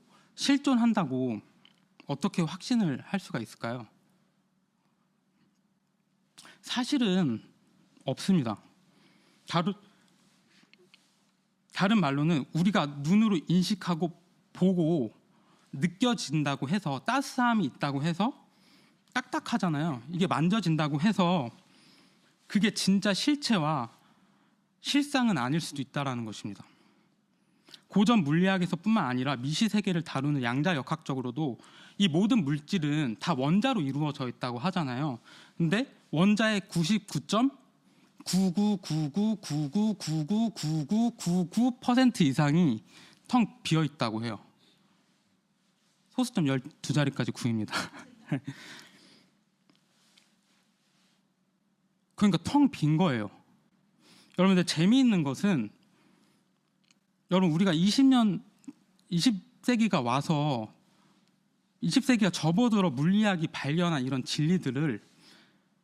어떻게 확신을 할 수가 있을까요? 사실은 없습니다. 다른 말로는 우리가 눈으로 인식하고 보고 느껴진다고 해서 따스함이 있다고 해서 딱딱하잖아요. 이게 만져진다고 해서 그게 진짜 실체와 실상은 아닐 수도 있다는 것입니다. 고전 물리학에서뿐만 아니라 미시 세계를 다루는 양자역학적으로도 이 모든 물질은 다 원자로 이루어져 있다고 하잖아요. 근데 원자의 99.999999999999% 이상이 텅 비어 있다고 해요. 소수점 12자리까지 9입니다. 그러니까 텅 빈 거예요. 여러분들, 재미있는 것은 여러분, 우리가 20세기가 와서 20세기가 접어들어 물리학이 발견한 이런 진리들을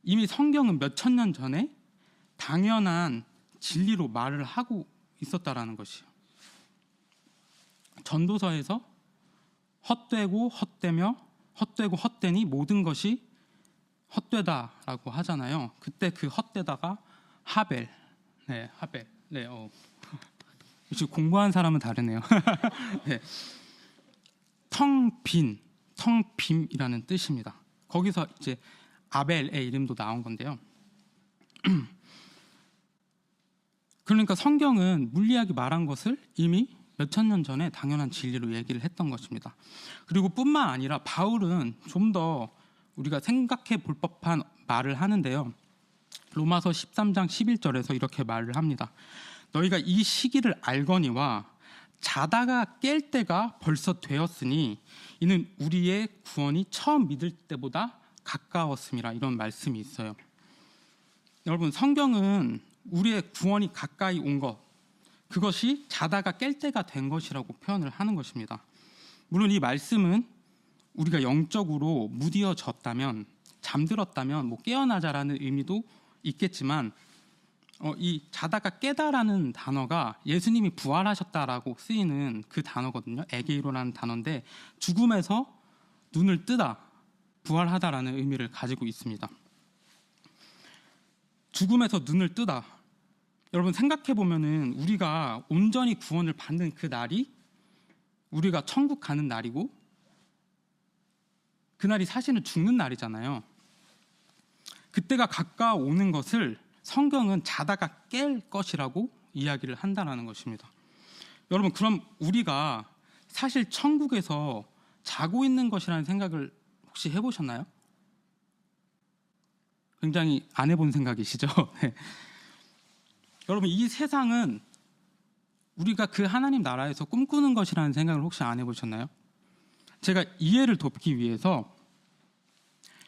이미 성경은 몇천 년 전에 당연한 진리로 말을 하고 있었다라는 것이에요. 전도서에서 헛되고 헛되며 헛되고 헛되니 모든 것이 헛되다라고 하잖아요. 그때 그 헛되다가 하벨. 역시 공부한 사람은 다르네요. 네. 텅 빔이라는 뜻입니다. 거기서 이제 아벨의 이름도 나온 건데요. 그러니까 성경은 물리학이 말한 것을 이미 몇천 년 전에 당연한 진리로 얘기를 했던 것입니다. 그리고 뿐만 아니라 바울은 좀 더 우리가 생각해 볼 법한 말을 하는데요. 로마서 13장 11절에서 이렇게 말을 합니다. 너희가 이 시기를 알거니와 자다가 깰 때가 벌써 되었으니 이는 우리의 구원이 처음 믿을 때보다 가까웠음이라, 이런 말씀이 있어요. 여러분, 성경은 우리의 구원이 가까이 온 것, 그것이 자다가 깰 때가 된 것이라고 표현을 하는 것입니다. 물론 이 말씀은 우리가 영적으로 무디어졌다면, 잠들었다면 깨어나자라는 의미도 있겠지만 이 자다가 깨다라는 단어가 예수님이 부활하셨다라고 쓰이는 그 단어거든요. 에게이로라는 단어인데 죽음에서 눈을 뜨다, 부활하다라는 의미를 가지고 있습니다. 죽음에서 눈을 뜨다. 여러분, 생각해 보면은 우리가 온전히 구원을 받는 그 날이 우리가 천국 가는 날이고, 그날이 사실은 죽는 날이잖아요. 그때가 가까워오는 것을 성경은 자다가 깰 것이라고 이야기를 한다는 것입니다. 여러분, 그럼 우리가 사실 천국에서 자고 있는 것이라는 생각을 혹시 해보셨나요? 굉장히 안 해본 생각이시죠? 네. 여러분, 이 세상은 우리가 그 하나님 나라에서 꿈꾸는 것이라는 생각을 혹시 안 해보셨나요? 제가 이해를 돕기 위해서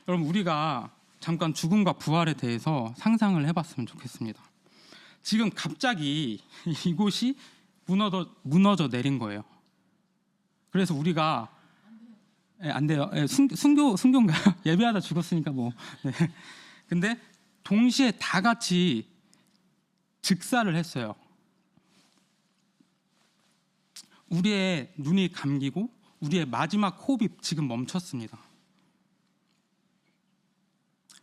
여러분, 우리가 잠깐 죽음과 부활에 대해서 상상을 해봤으면 좋겠습니다. 지금 갑자기 이곳이 무너져 내린 거예요. 그래서 우리가 안 돼요. 순교인가요? 예배하다 죽었으니까 뭐. 네. 근데 동시에 다 같이 즉사를 했어요. 우리의 눈이 감기고 우리의 마지막 호흡이 지금 멈췄습니다.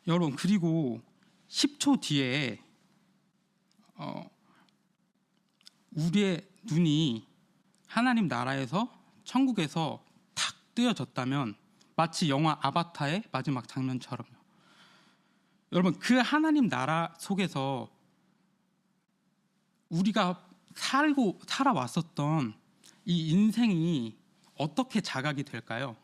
여러분, 그리고 10초 뒤에 우리의 눈이 하나님 나라에서 천국에서 탁 뜨여졌다면 마치 영화 아바타의 마지막 장면처럼요. 여러분, 그 하나님 나라 속에서 우리가 살아왔었던 이 인생이 어떻게 자각이 될까요?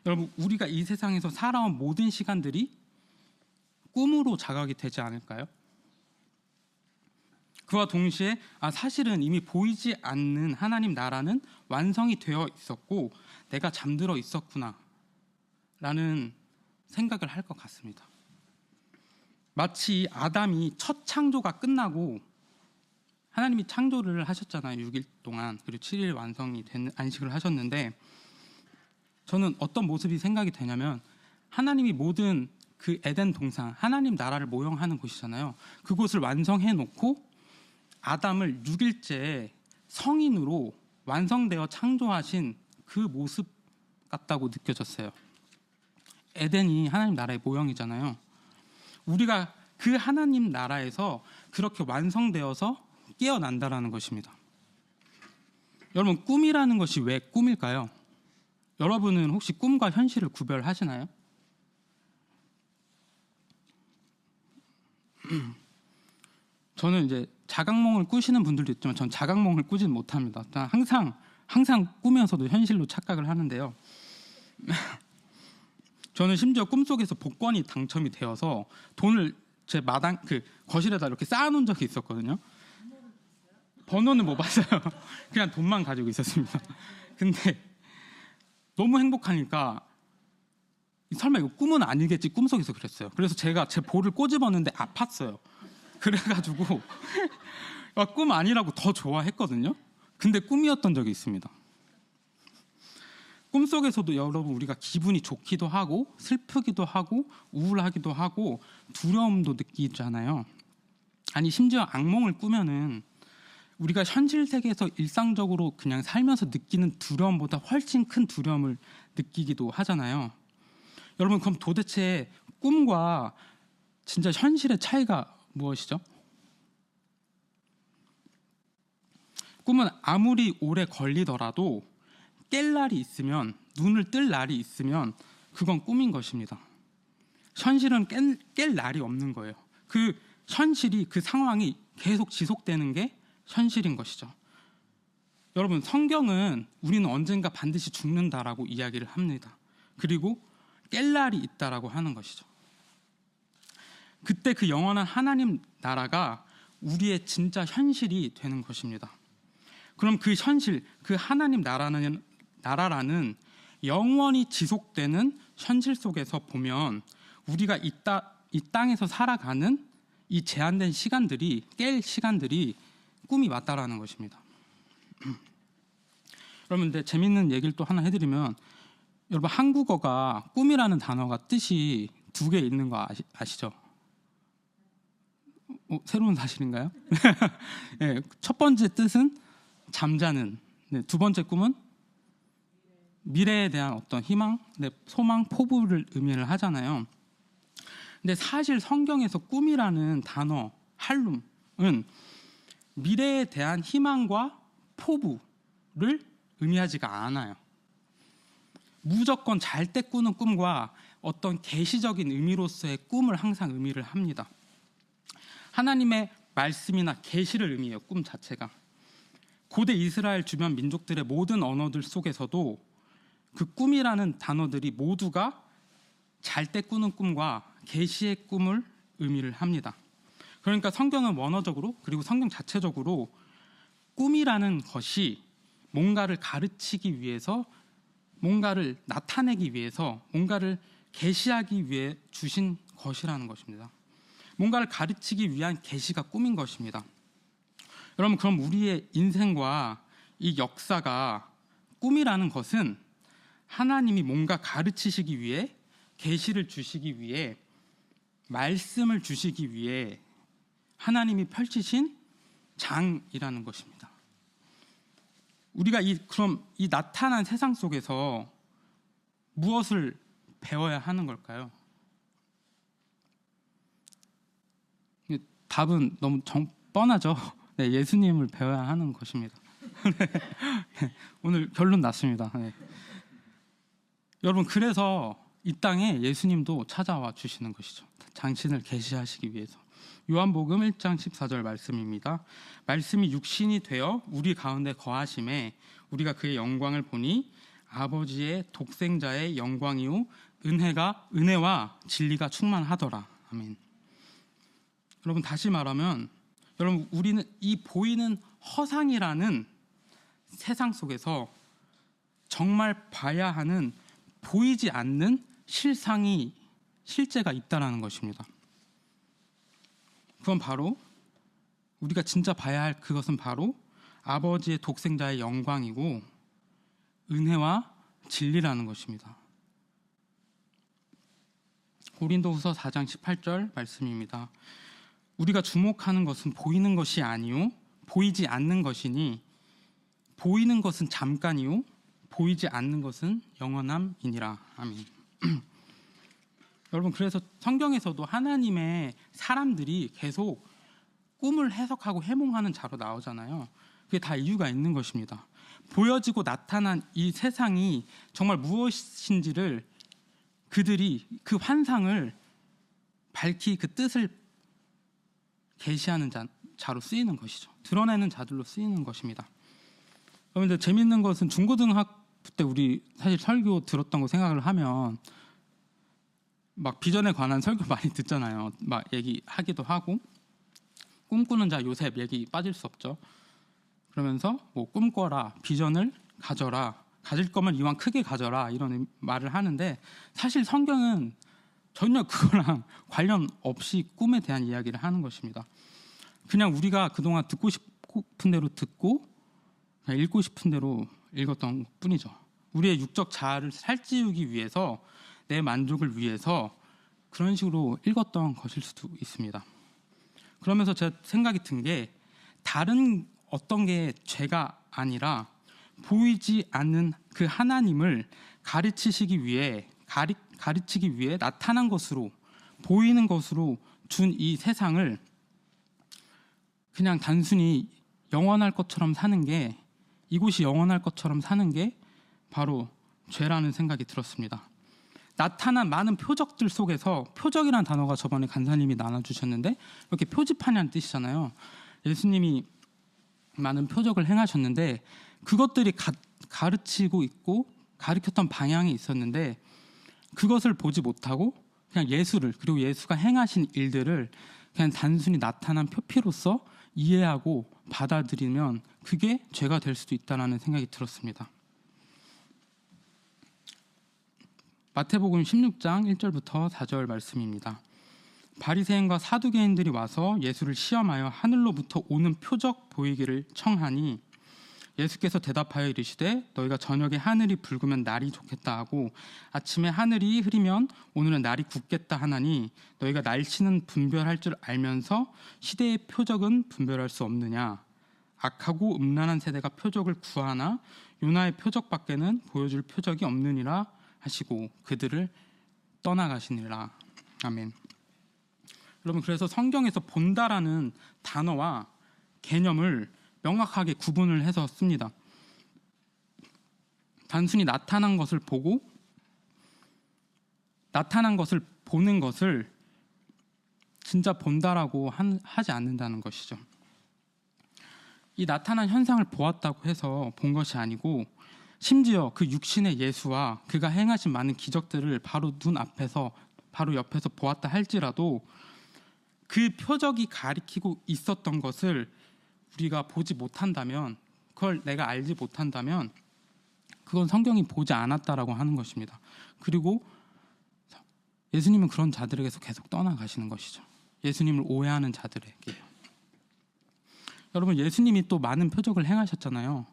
여러분, 우리가 이 세상에서 살아온 모든 시간들이 꿈으로 자각이 되지 않을까요? 그와 동시에 사실은 이미 보이지 않는 하나님 나라는 완성이 되어 있었고 내가 잠들어 있었구나 라는 생각을 할 것 같습니다. 마치 아담이 첫 창조가 끝나고 하나님이 창조를 하셨잖아요. 6일 동안. 그리고 7일 완성이 된 안식을 하셨는데 저는 어떤 모습이 생각이 되냐면 하나님이 모든 그 에덴 동산, 하나님 나라를 모형하는 곳이잖아요. 그곳을 완성해 놓고 아담을 6일째 성인으로 완성되어 창조하신 그 모습 같다고 느껴졌어요. 에덴이 하나님 나라의 모형이잖아요. 우리가 그 하나님 나라에서 그렇게 완성되어서 깨어난다라는 것입니다. 여러분, 꿈이라는 것이 왜 꿈일까요? 여러분은 혹시 꿈과 현실을 구별하시나요? 저는 이제 자각몽을 꾸시는 분들도 있지만 전 자각몽을 꾸지는 못합니다. 항상 꾸면서도 현실로 착각을 하는데요. 저는 심지어 꿈속에서 복권이 당첨이 되어서 돈을 제 마당 거실에다 이렇게 쌓아놓은 적이 있었거든요. 번호는 못 봤어요. 그냥 돈만 가지고 있었습니다. 근데 너무 행복하니까 설마 이거 꿈은 아니겠지, 꿈속에서 그랬어요. 그래서 제가 제 볼을 꼬집었는데 아팠어요. 그래가지고 꿈 아니라고 더 좋아했거든요. 근데 꿈이었던 적이 있습니다. 꿈속에서도 여러분 우리가 기분이 좋기도 하고 슬프기도 하고 우울하기도 하고 두려움도 느끼잖아요. 아니, 심지어 악몽을 꾸면은 우리가 현실 세계에서 일상적으로 그냥 살면서 느끼는 두려움보다 훨씬 큰 두려움을 느끼기도 하잖아요. 여러분, 그럼 도대체 꿈과 진짜 현실의 차이가 무엇이죠? 꿈은 아무리 오래 걸리더라도 깰 날이 있으면, 눈을 뜰 날이 있으면 그건 꿈인 것입니다. 현실은 깰 날이 없는 거예요. 그 현실이, 그 상황이 계속 지속되는 게 현실인 것이죠. 여러분, 성경은 우리는 언젠가 반드시 죽는다라고 이야기를 합니다. 그리고 깰 날이 있다라고 하는 것이죠. 그때 그 영원한 하나님 나라가 우리의 진짜 현실이 되는 것입니다. 그럼 그 현실, 그 하나님 나라라는 영원히 지속되는 현실 속에서 보면 우리가 이 땅에서 살아가는 이 제한된 시간들이, 깰 시간들이 꿈이 맞다라는 것입니다. 여러분, 근데 재밌는 얘기를 또 하나 해드리면, 여러분, 한국어가 꿈이라는 단어가 뜻이 2개 있는 거 아시죠? 새로운 사실인가요? 네, 첫 번째 뜻은 잠자는, 두 번째 꿈은 미래에 대한 어떤 희망, 소망, 포부를 의미를 하잖아요. 근데 사실 성경에서 꿈이라는 단어, 할룸은 미래에 대한 희망과 포부를 의미하지가 않아요. 무조건 잘 때 꾸는 꿈과 어떤 계시적인 의미로서의 꿈을 항상 의미를 합니다. 하나님의 말씀이나 계시를 의미해요. 꿈 자체가. 고대 이스라엘 주변 민족들의 모든 언어들 속에서도 그 꿈이라는 단어들이 모두가 잘 때 꾸는 꿈과 계시의 꿈을 의미를 합니다. 그러니까 성경은 원어적으로 그리고 성경 자체적으로 꿈이라는 것이 뭔가를 가르치기 위해서, 뭔가를 나타내기 위해서, 뭔가를 계시하기 위해 주신 것이라는 것입니다. 뭔가를 가르치기 위한 계시가 꿈인 것입니다. 여러분, 그럼 우리의 인생과 이 역사가, 꿈이라는 것은 하나님이 뭔가 가르치시기 위해, 계시를 주시기 위해, 말씀을 주시기 위해 하나님이 펼치신 장이라는 것입니다. 우리가 그럼 이 나타난 세상 속에서 무엇을 배워야 하는 걸까요? 답은 너무 뻔하죠. 네, 예수님을 배워야 하는 것입니다. 오늘 결론 났습니다. 네. 여러분, 그래서 이 땅에 예수님도 찾아와 주시는 것이죠. 당신을 계시하시기 위해서. 요한복음 1장 14절 말씀입니다. 말씀이 육신이 되어 우리 가운데 거하심에 우리가 그의 영광을 보니 아버지의 독생자의 영광이요 은혜와 진리가 충만하더라. 아멘. 여러분, 다시 말하면 여러분, 우리는 이 보이는 허상이라는 세상 속에서 정말 봐야 하는 보이지 않는 실제가 있다라는 것입니다. 그건 바로 우리가 진짜 봐야 할 그것은 바로 아버지의 독생자의 영광이고 은혜와 진리라는 것입니다. 고린도후서 4장 18절 말씀입니다. 우리가 주목하는 것은 보이는 것이 아니요 보이지 않는 것이니 보이는 것은 잠깐이요 보이지 않는 것은 영원함이니라. 아멘. 여러분, 그래서 성경에서도 하나님의 사람들이 계속 꿈을 해석하고 해몽하는 자로 나오잖아요. 그게 다 이유가 있는 것입니다. 보여지고 나타난 이 세상이 정말 무엇인지를 그들이 그 환상을 밝히 그 뜻을 계시하는 자로 쓰이는 것이죠. 드러내는 자들로 쓰이는 것입니다. 그런데 재밌는 것은 중고등학교 때 우리 사실 설교 들었던 거 생각을 하면 막 비전에 관한 설교 많이 듣잖아요. 막 얘기하기도 하고 꿈꾸는 자 요셉 얘기 빠질 수 없죠. 그러면서 뭐 꿈꿔라, 비전을 가져라, 가질 거면 이왕 크게 가져라 이런 말을 하는데 사실 성경은 전혀 그거랑 관련 없이 꿈에 대한 이야기를 하는 것입니다. 그냥 우리가 그동안 듣고 싶은 대로 듣고 그냥 읽고 싶은 대로 읽었던 뿐이죠. 우리의 육적 자아를 살찌우기 위해서 내 만족을 위해서 그런 식으로 읽었던 것일 수도 있습니다. 그러면서 제 생각이 든 게 다른 어떤 게 죄가 아니라 보이지 않는 그 하나님을 가르치기 위해 나타난 것으로 보이는 것으로 준 이 세상을 그냥 단순히 영원할 것처럼 사는 게 이곳이 영원할 것처럼 사는 게 바로 죄라는 생각이 들었습니다. 나타난 많은 표적들 속에서 표적이라는 단어가 저번에 간사님이 나눠주셨는데 이렇게 표지판이라는 뜻이잖아요. 예수님이 많은 표적을 행하셨는데 그것들이 가르치고 있고 가르쳤던 방향이 있었는데 그것을 보지 못하고 그냥 예수를 그리고 예수가 행하신 일들을 그냥 단순히 나타난 표피로서 이해하고 받아들이면 그게 죄가 될 수도 있다는 생각이 들었습니다. 마태복음 16장 1절부터 4절 말씀입니다. 바리새인과 사두개인들이 와서 예수를 시험하여 하늘로부터 오는 표적 보이기를 청하니 예수께서 대답하여 이르시되 너희가 저녁에 하늘이 붉으면 날이 좋겠다 하고 아침에 하늘이 흐리면 오늘은 날이 굳겠다 하나니 너희가 날씨는 분별할 줄 알면서 시대의 표적은 분별할 수 없느냐. 악하고 음란한 세대가 표적을 구하나 요나의 표적밖에는 보여줄 표적이 없느니라 하시고 그들을 떠나가시니라. 아멘. 여러분, 그래서 성경에서 본다라는 단어와 개념을 명확하게 구분을 해서 씁니다. 단순히 나타난 것을 보고 나타난 것을 보는 것을 진짜 본다라고 하지 않는다는 것이죠. 이 나타난 현상을 보았다고 해서 본 것이 아니고 심지어 그 육신의 예수와 그가 행하신 많은 기적들을 바로 눈앞에서 바로 옆에서 보았다 할지라도 그 표적이 가리키고 있었던 것을 우리가 보지 못한다면, 그걸 내가 알지 못한다면 그건 성경이 보지 않았다라고 하는 것입니다. 그리고 예수님은 그런 자들에게서 계속 떠나가시는 것이죠. 예수님을 오해하는 자들에게. 여러분, 예수님이 또 많은 표적을 행하셨잖아요.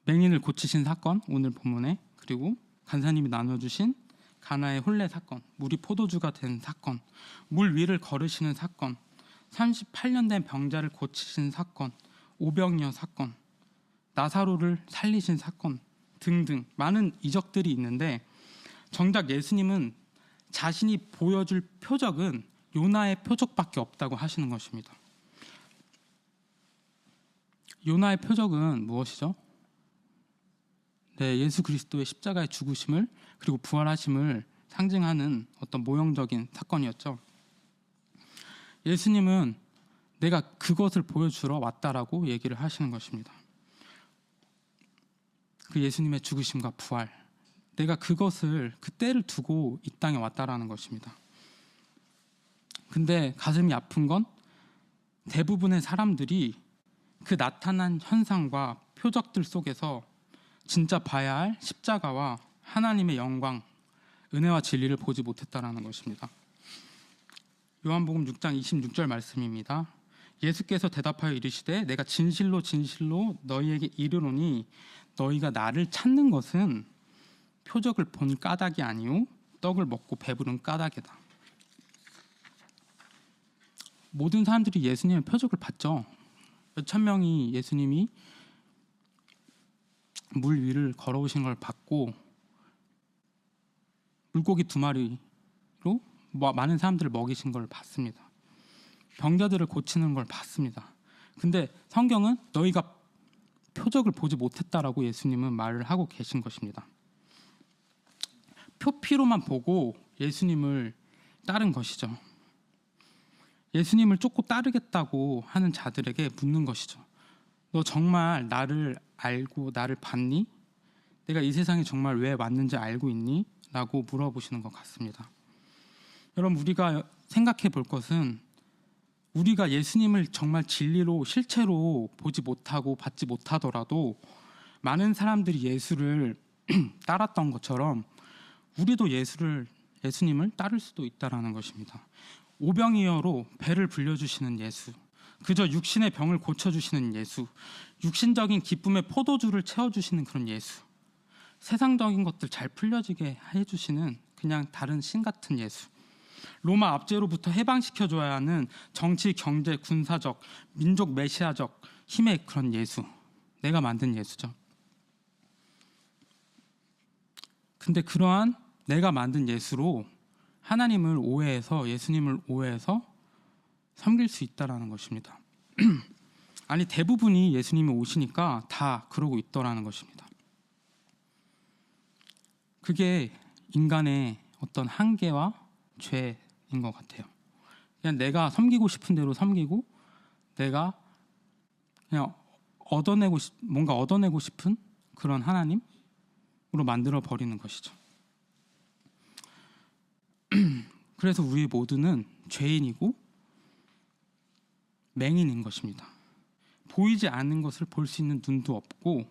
맹인을 고치신 사건, 오늘 본문에, 그리고 간사님이 나눠주신 가나의 혼례 사건, 물이 포도주가 된 사건, 물 위를 걸으시는 사건, 38년 된 병자를 고치신 사건, 오병이어 사건, 나사로를 살리신 사건 등등 많은 이적들이 있는데, 정작 예수님은 자신이 보여줄 표적은 요나의 표적밖에 없다고 하시는 것입니다. 요나의 표적은 무엇이죠? 네, 예수 그리스도의 십자가의 죽으심을 그리고 부활하심을 상징하는 어떤 모형적인 사건이었죠. 예수님은 내가 그것을 보여주러 왔다라고 얘기를 하시는 것입니다. 그 예수님의 죽으심과 부활, 내가 그것을, 그 때를 두고 이 땅에 왔다라는 것입니다. 근데 가슴이 아픈 건 대부분의 사람들이 그 나타난 현상과 표적들 속에서 진짜 봐야 할 십자가와 하나님의 영광, 은혜와 진리를 보지 못했다라는 것입니다. 요한복음 6장 26절 말씀입니다. 예수께서 대답하여 이르시되 내가 진실로 진실로 너희에게 이르노니 너희가 나를 찾는 것은 표적을 본 까닭이 아니요 떡을 먹고 배부른 까닭이다. 모든 사람들이 예수님의 표적을 봤죠. 몇천 명이 예수님이 물 위를 걸어오신 걸 봤고 물고기 2마리로 많은 사람들을 먹이신 걸 봤습니다. 병자들을 고치는 걸 봤습니다. 근데 성경은 너희가 표적을 보지 못했다라고 예수님은 말을 하고 계신 것입니다. 표피로만 보고 예수님을 따른 것이죠. 예수님을 쫓고 따르겠다고 하는 자들에게 묻는 것이죠. 너 정말 나를 알고 나를 봤니? 내가 이 세상에 정말 왜 왔는지 알고 있니? 라고 물어보시는 것 같습니다. 여러분, 우리가 생각해 볼 것은 우리가 예수님을 정말 진리로 실체로 보지 못하고 받지 못하더라도 많은 사람들이 예수를 따랐던 것처럼 우리도 예수님을 따를 수도 있다라는 것입니다. 오병이어로 배를 불려주시는 예수, 그저 육신의 병을 고쳐주시는 예수, 육신적인 기쁨의 포도주를 채워주시는 그런 예수, 세상적인 것들 잘 풀려지게 해주시는 그냥 다른 신 같은 예수, 로마 압제로부터 해방시켜줘야 하는 정치, 경제, 군사적, 민족 메시아적 힘의 그런 예수, 내가 만든 예수죠. 근데 그러한 내가 만든 예수로 하나님을 오해해서, 예수님을 오해해서 섬길 수 있다라는 것입니다. 아니, 대부분이 예수님이 오시니까 다 그러고 있더라는 것입니다. 그게 인간의 어떤 한계와 죄인 것 같아요. 그냥 내가 섬기고 싶은 대로 섬기고 내가 그냥 뭔가 얻어내고 싶은 그런 하나님으로 만들어 버리는 것이죠. 그래서 우리 모두는 죄인이고 맹인인 것입니다. 보이지 않는 것을 볼 수 있는 눈도 없고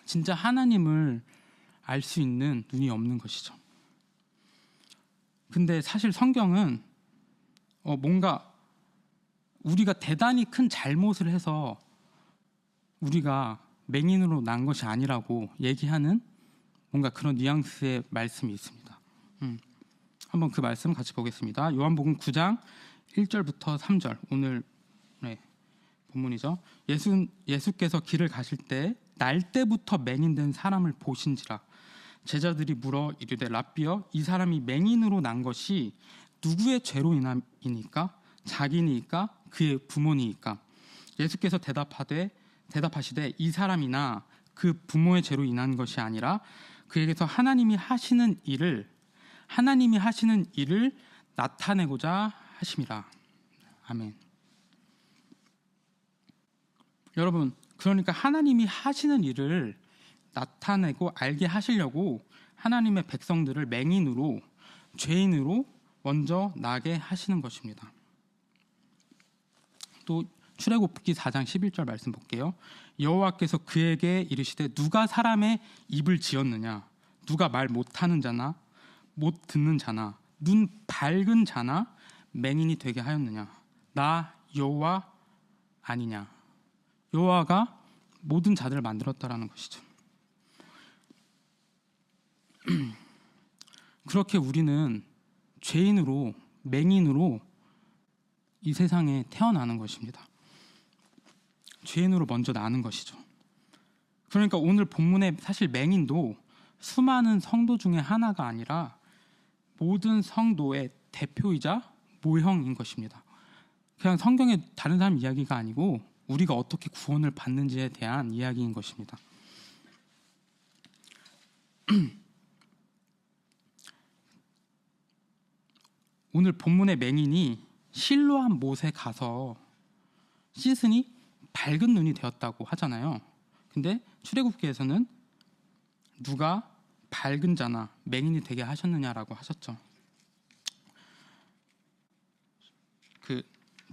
진짜 하나님을 알 수 있는 눈이 없는 것이죠. 근데 사실 성경은 뭔가 우리가 대단히 큰 잘못을 해서 우리가 맹인으로 난 것이 아니라고 얘기하는 뭔가 그런 뉘앙스의 말씀이 있습니다. 한번 그 말씀 같이 보겠습니다. 요한복음 9장 1절부터 3절, 오늘 본문이죠. 예수께서 길을 가실 때 날 때부터 맹인된 사람을 보신지라. 제자들이 물어 이르되 라삐여, 이 사람이 맹인으로 난 것이 누구의 죄로 인함이니까? 자기니까? 그의 부모니까? 예수께서 대답하시되 이 사람이나 그 부모의 죄로 인한 것이 아니라 그에게서 하나님이 하시는 일을 나타내고자 하심이라. 아멘. 여러분, 그러니까 하나님이 하시는 일을 나타내고 알게 하시려고 하나님의 백성들을 맹인으로, 죄인으로 먼저 나게 하시는 것입니다. 또 출애굽기 4장 11절 말씀 볼게요. 여호와께서 그에게 이르시되 누가 사람의 입을 지었느냐? 누가 말 못하는 자나 못 듣는 자나 눈 밝은 자나 맹인이 되게 하였느냐? 나 여호와 아니냐? 여호와가 모든 자들을 만들었다라는 것이죠. 그렇게 우리는 죄인으로, 맹인으로 이 세상에 태어나는 것입니다. 죄인으로 먼저 나는 것이죠. 그러니까 오늘 본문의 사실 맹인도 수많은 성도 중에 하나가 아니라 모든 성도의 대표이자 모형인 것입니다. 그냥 성경의 다른 사람 이야기가 아니고 우리가 어떻게 구원을 받는지에 대한 이야기인 것입니다. 오늘 본문의 맹인이 실로암 못에 가서 씻으니 밝은 눈이 되었다고 하잖아요. 근데 출애굽기에서는 누가 밝은 자나 맹인이 되게 하셨느냐라고 하셨죠. 그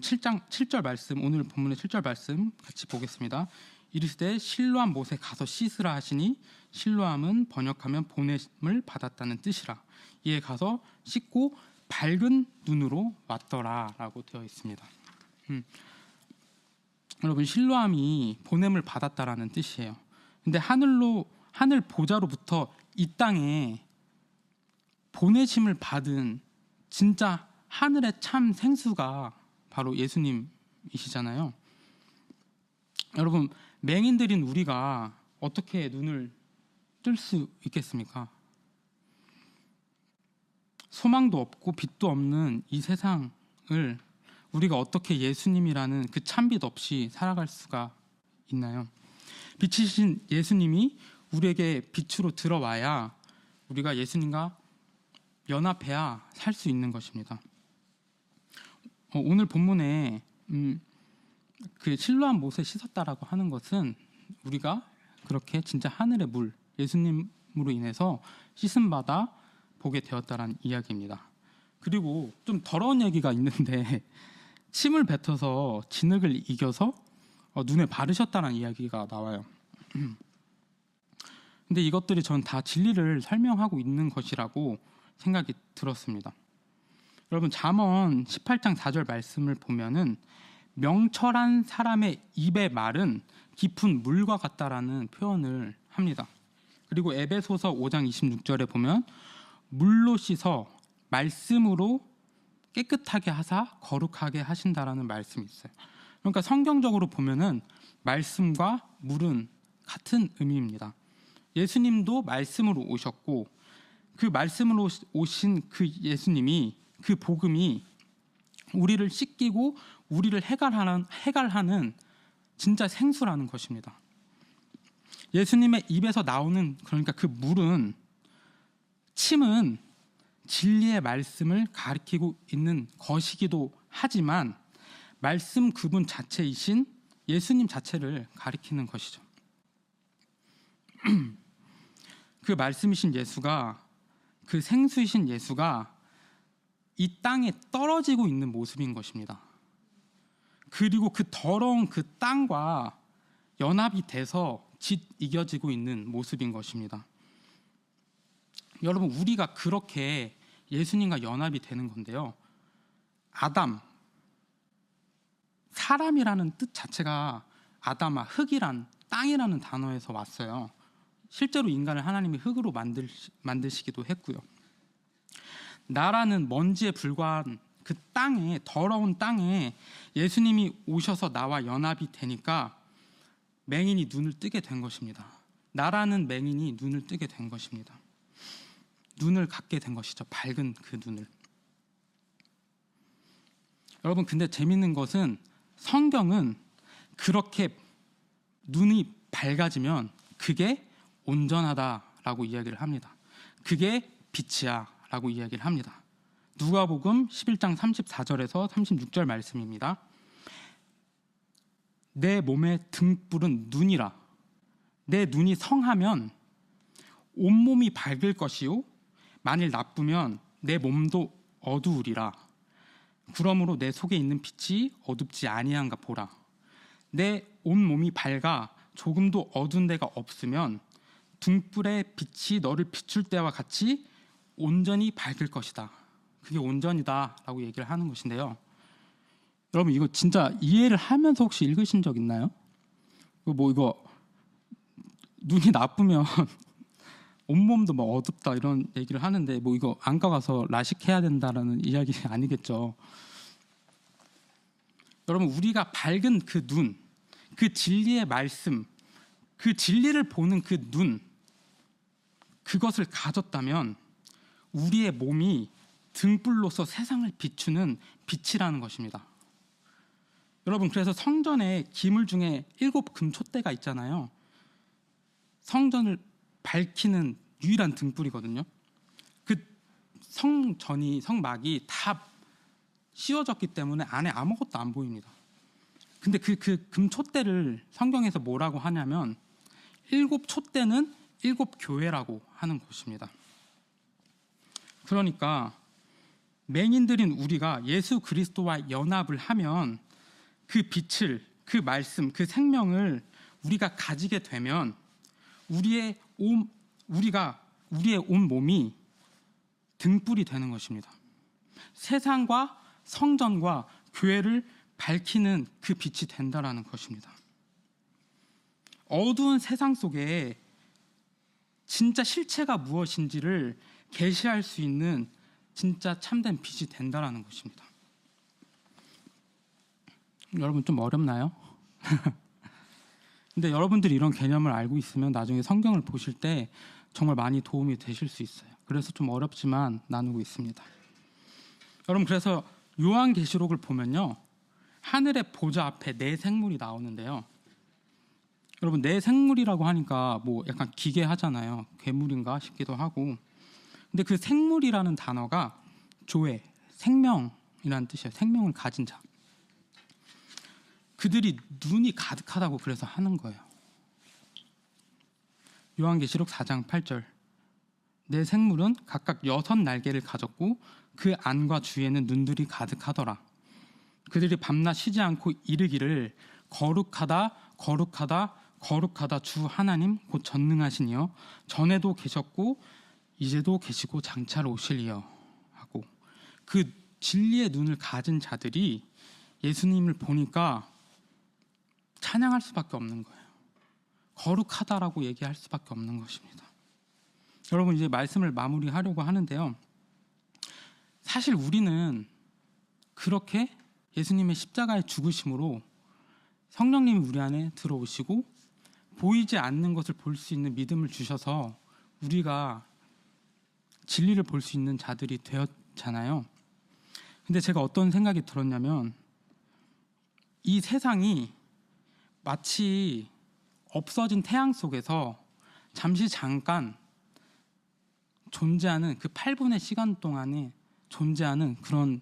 7장 7절 말씀, 오늘 본문의 7절 말씀 같이 보겠습니다. 이르시되 실로암 못에 가서 씻으라 하시니 실로암은 번역하면 보냄을 받았다는 뜻이라. 이에 가서 씻고 밝은 눈으로 왔더라라고 되어 있습니다. 여러분, 실로암이 보냄을 받았다라는 뜻이에요. 근데 하늘 보좌로부터 이 땅에 보내심을 받은 진짜 하늘의 참 생수가 바로 예수님이시잖아요. 여러분, 맹인들인 우리가 어떻게 눈을 뜰 수 있겠습니까? 소망도 없고 빛도 없는 이 세상을 우리가 어떻게 예수님이라는 그 참빛 없이 살아갈 수가 있나요? 빛이신 예수님이 우리에게 빛으로 들어와야 우리가 예수님과 연합해야 살 수 있는 것입니다. 오늘 본문에 그 실로암 못에 씻었다라고 하는 것은 우리가 그렇게 진짜 하늘의 물, 예수님으로 인해서 씻음 받아 보게 되었다라는 이야기입니다. 그리고 좀 더러운 얘기가 있는데 침을 뱉어서 진흙을 이겨서 눈에 바르셨다는 이야기가 나와요. 근데 이것들이 전 다 진리를 설명하고 있는 것이라고 생각이 들었습니다. 여러분, 잠언 18장 4절 말씀을 보면은 명철한 사람의 입의 말은 깊은 물과 같다라는 표현을 합니다. 그리고 에베소서 5장 26절에 보면 물로 씻어 말씀으로 깨끗하게 하사 거룩하게 하신다라는 말씀이 있어요. 그러니까 성경적으로 보면은 말씀과 물은 같은 의미입니다. 예수님도 말씀으로 오셨고 그 말씀으로 오신 그 예수님이, 그 복음이 우리를 씻기고 우리를 해갈하는 진짜 생수라는 것입니다. 예수님의 입에서 나오는, 그러니까 그 물은, 침은 진리의 말씀을 가리키고 있는 것이기도 하지만 말씀 그분 자체이신 예수님 자체를 가리키는 것이죠. 그 말씀이신 예수가, 그 생수이신 예수가 이 땅에 떨어지고 있는 모습인 것입니다. 그리고 그 더러운 그 땅과 연합이 돼서 짓 이겨지고 있는 모습인 것입니다. 여러분, 우리가 그렇게 예수님과 연합이 되는 건데요. 아담, 사람이라는 뜻 자체가 아담아, 흙이란, 땅이라는 단어에서 왔어요. 실제로 인간을 하나님이 흙으로 만드시기도 했고요. 나라는 먼지에 불과한 그 땅에, 더러운 땅에 예수님이 오셔서 나와 연합이 되니까 맹인이 눈을 뜨게 된 것입니다. 나라는 맹인이 눈을 뜨게 된 것입니다. 눈을 갖게 된 것이죠. 밝은 그 눈을. 여러분, 근데 재밌는 것은 성경은 그렇게 눈이 밝아지면 그게 온전하다라고 라고 이야기를 합니다. 그게 빛이야 라고 이야기를 합니다. 누가복음 11장 34절에서 36절 말씀입니다. 내 몸의 등불은 눈이라. 내 눈이 성하면 온몸이 밝을 것이요 만일 나쁘면 내 몸도 어두우리라. 그러므로 내 속에 있는 빛이 어둡지 아니한가 보라. 내 온몸이 밝아 조금도 어두운 데가 없으면 등불의 빛이 너를 비출 때와 같이 온전히 밝을 것이다. 그게 온전이다 라고 얘기를 하는 것인데요. 여러분 이거 진짜 이해를 하면서 혹시 읽으신 적 있나요? 이거 눈이 나쁘면 온몸도 막 어둡다 이런 얘기를 하는데 이거 안과 가서 라식해야 된다라는 이야기 아니겠죠. 여러분 우리가 밝은 그 눈, 그 진리의 말씀, 그 진리를 보는 그 눈, 그것을 가졌다면 우리의 몸이 등불로서 세상을 비추는 빛이라는 것입니다. 여러분 그래서 성전에 기물 중에 7 금촛대가 있잖아요. 성전을 밝히는 유일한 등불이거든요. 그 성막이 다 씌워졌기 때문에 안에 아무것도 안 보입니다. 근데 그 금촛대를 성경에서 뭐라고 하냐면 7 촛대는 7 교회라고 하는 것입니다. 그러니까 맹인들인 우리가 예수 그리스도와 연합을 하면 그 빛을, 그 말씀, 그 생명을 우리가 가지게 되면 우리의 온 몸이 등불이 되는 것입니다. 세상과 성전과 교회를 밝히는 그 빛이 된다라는 것입니다. 어두운 세상 속에 진짜 실체가 무엇인지를 계시할 수 있는 진짜 참된 빛이 된다라는 것입니다. 여러분 좀 어렵나요? 근데 여러분들이 이런 개념을 알고 있으면 나중에 성경을 보실 때 정말 많이 도움이 되실 수 있어요. 그래서 좀 어렵지만 나누고 있습니다. 여러분 그래서 요한계시록을 보면요, 하늘의 보좌 앞에 4 생물이 나오는데요. 여러분 4 생물이라고 하니까 약간 기괴하잖아요. 괴물인가 싶기도 하고. 근데 그 생물이라는 단어가 조에, 생명이라는 뜻이에요. 생명을 가진 자. 그들이 눈이 가득하다고 그래서 하는 거예요. 요한계시록 4장 8절. 4 생물은 각각 6 날개를 가졌고 그 안과 주에는 눈들이 가득하더라. 그들이 밤낮 쉬지 않고 이르기를 거룩하다 거룩하다 거룩하다 주 하나님 곧 전능하신 이여 전에도 계셨고 이제도 계시고 장차로 오실이여 하고, 그 진리의 눈을 가진 자들이 예수님을 보니까 찬양할 수밖에 없는 거예요. 거룩하다라고 얘기할 수밖에 없는 것입니다. 여러분 이제 말씀을 마무리하려고 하는데요. 사실 우리는 그렇게 예수님의 십자가의 죽으심으로 성령님이 우리 안에 들어오시고 보이지 않는 것을 볼 수 있는 믿음을 주셔서 우리가 진리를 볼 수 있는 자들이 되었잖아요. 근데 제가 어떤 생각이 들었냐면 이 세상이 마치 없어진 태양 속에서 잠깐 존재하는 그 8분의 시간 동안에 존재하는 그런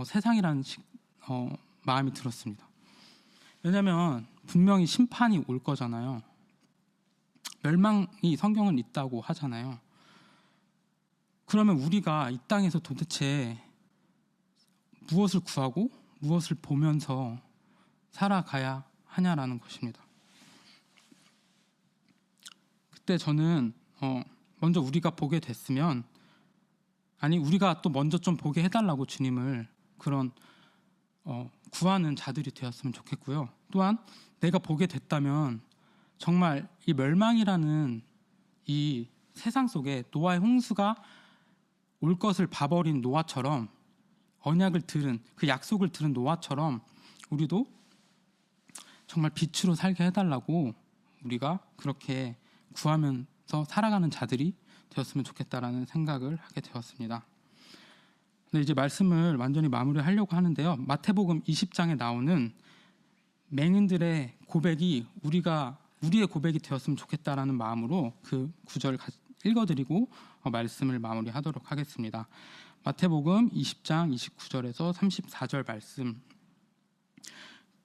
세상이라는 마음이 들었습니다. 왜냐하면 분명히 심판이 올 거잖아요. 멸망이 성경은 있다고 하잖아요. 그러면 우리가 이 땅에서 도대체 무엇을 구하고 무엇을 보면서 살아가야 하냐라는 것입니다. 그때 저는 먼저 우리가 보게 됐으면, 우리가 또 먼저 좀 보게 해달라고 주님을 그런 구하는 자들이 되었으면 좋겠고요. 또한 내가 보게 됐다면 정말 이 멸망이라는 이 세상 속에 노아의 홍수가 올 것을 봐버린 노아처럼, 언약을 들은 그 약속을 들은 노아처럼 우리도 정말 빛으로 살게 해달라고 우리가 그렇게 구하면서 살아가는 자들이 되었으면 좋겠다라는 생각을 하게 되었습니다. 네, 이제 말씀을 완전히 마무리하려고 하는데요. 마태복음 20장에 나오는 맹인들의 고백이 우리가 우리의 고백이 되었으면 좋겠다라는 마음으로 그 구절 읽어드리고 말씀을 마무리하도록 하겠습니다. 마태복음 20장 29절에서 34절 말씀.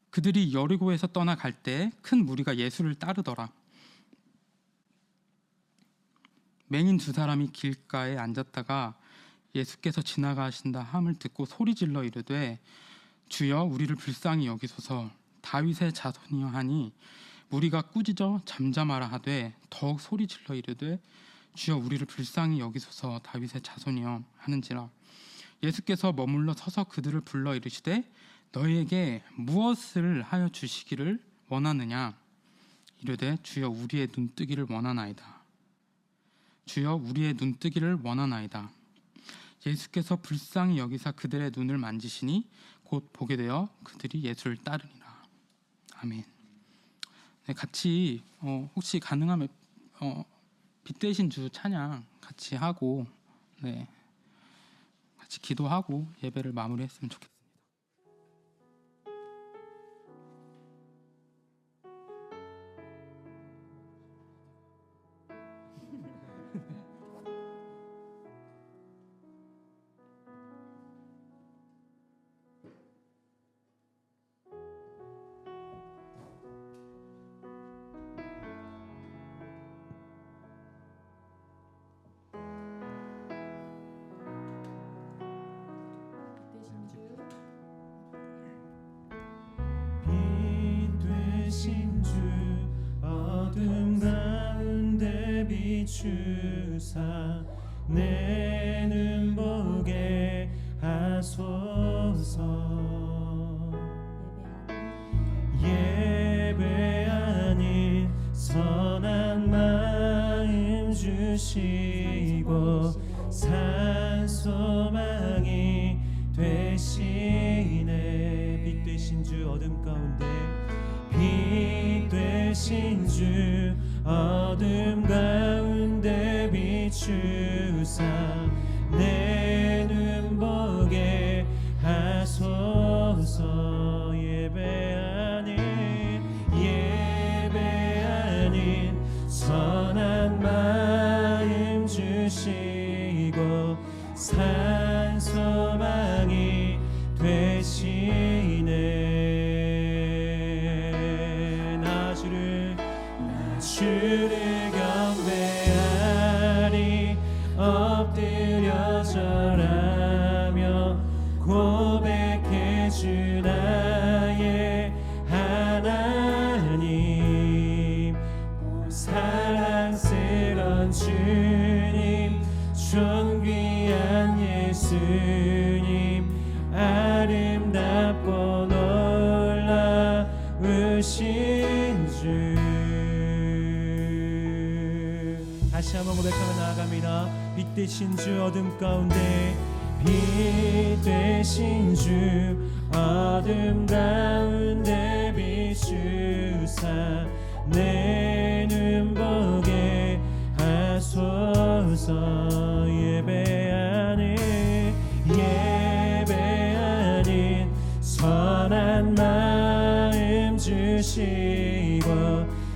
그들이 여리고에서 떠나갈 때 큰 무리가 예수를 따르더라. 맹인 두 사람이 길가에 앉았다가 예수께서 지나가신다 함을 듣고 소리질러 이르되 주여 우리를 불쌍히 여기소서. 다윗의 자손이여 하니 무리가 꾸짖어 잠잠하라 하되 더욱 소리질러 이르되 주여 우리를 불쌍히 여기소서. 다윗의 자손이여 하는지라. 예수께서 머물러 서서 그들을 불러 이르시되 너희에게 무엇을 하여 주시기를 원하느냐. 이르되 주여 우리의 눈뜨기를 원하나이다. 주여 우리의 눈뜨기를 원하나이다. 예수께서 불쌍히 여기사 그들의 눈을 만지시니 곧 보게 되어 그들이 예수를 따르니라. 아멘. 네, 같이 혹시 가능하면 빛 대신 주 찬양 같이 하고 같이 기도하고 예배를 마무리했으면 좋겠습니다. 빛 되신 주 어둠 가운데 비추사 내 눈 보게 하소서. 예배 아닌 선한 마음 주시고 산 소망이 되시네. 빛 되신 주 어둠 가운데 빛 되신 주 어둠 가운데 비추사 내 눈 보게 하소서. 예배 아닌 선한 마음 주시고 산 소망이 되시네. 나 주를 경배하리 엎드려 절하며 고백해 주 나의 하나님. 사랑스런 주님 존귀한 예수님 아름답고 놀라우신 주. 다시 한번 고백하며 나아갑니다. 빛 되신 주 어둠 가운데 빛 되신 주 어둠 가운데 비추사 내 눈 보게 하소서. 예배 아닌 선한 마음 주시고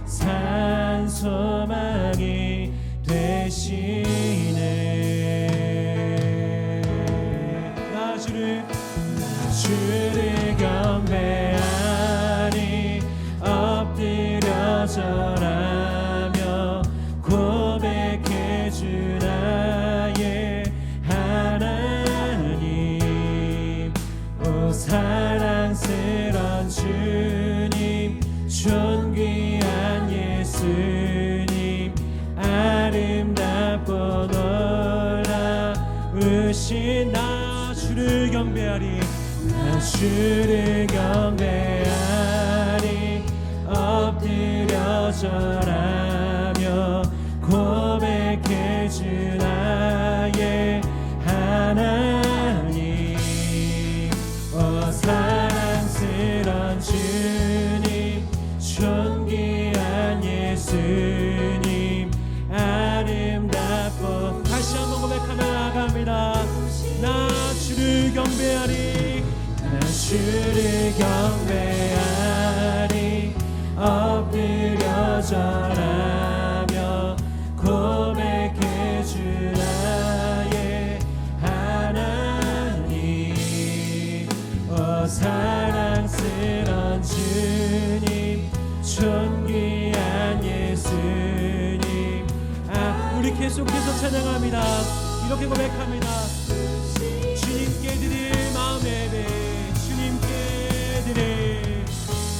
산 소망이 되시네. 나 주를 경배하리 엎드려 절하며 고백해 주 나의 하나님. 오 사랑스런 주님 존귀한 예수님 아름답고 놀라우신 나 주를 경배하리 엎드려 절하며 고백해 주 나의 하나님. 오 사랑스런 주님 존귀한 예수님 아름답고. 다시 한번 고백하며 나아갑니다. 나 주를 경배하리 나 주를 경배하리 엎드려 절하며 고백해 주 나의 하나님. 사랑스런 주님, 존귀한 예수님. 우리 계속해서 찬양합니다. 이렇게 고백합니다. 주님께 드릴 마음의 예배,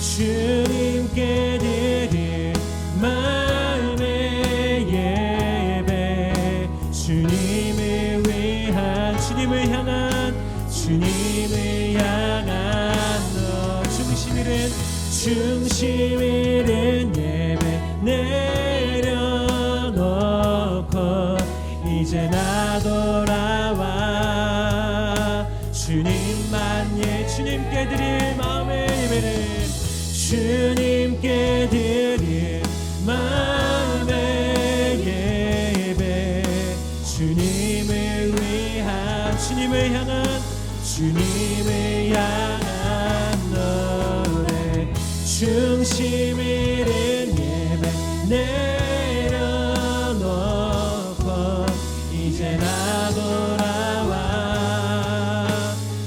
주님께 드릴 마음의 예배, 주님을 위한, 주님을 향한 너 중심 잃은 예배 내려놓고 이제 나 돌아와. 주님께 드릴 마음의 예배를, 주님께 드릴 마음의 예배, 주님을 향한 노래, 중심 잃은 예배 내려놓고 이제 나 돌아와.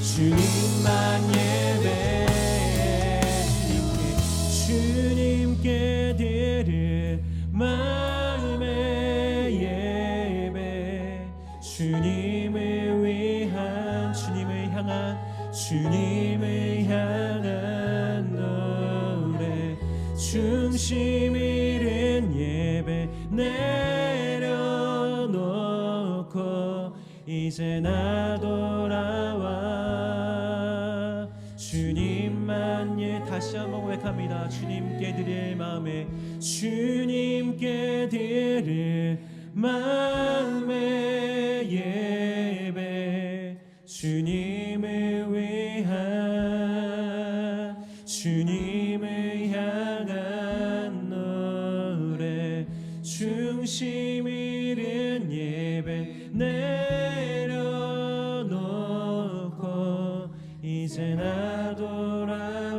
주님만 예배해, 주님께 드릴 마음의 예배, 주님을 위한, 주님을 향한 노래, 중심 잃은 예배 내려놓고 이제 나 돌아와. 주님만 다시 한번 고백합니다. 주님께 드릴 마음에, 주님께 드릴 마음의 예배, 주님을 위한, 주님을 향한 노래, 중심 잃은 예배 내려놓고 이제 나 돌아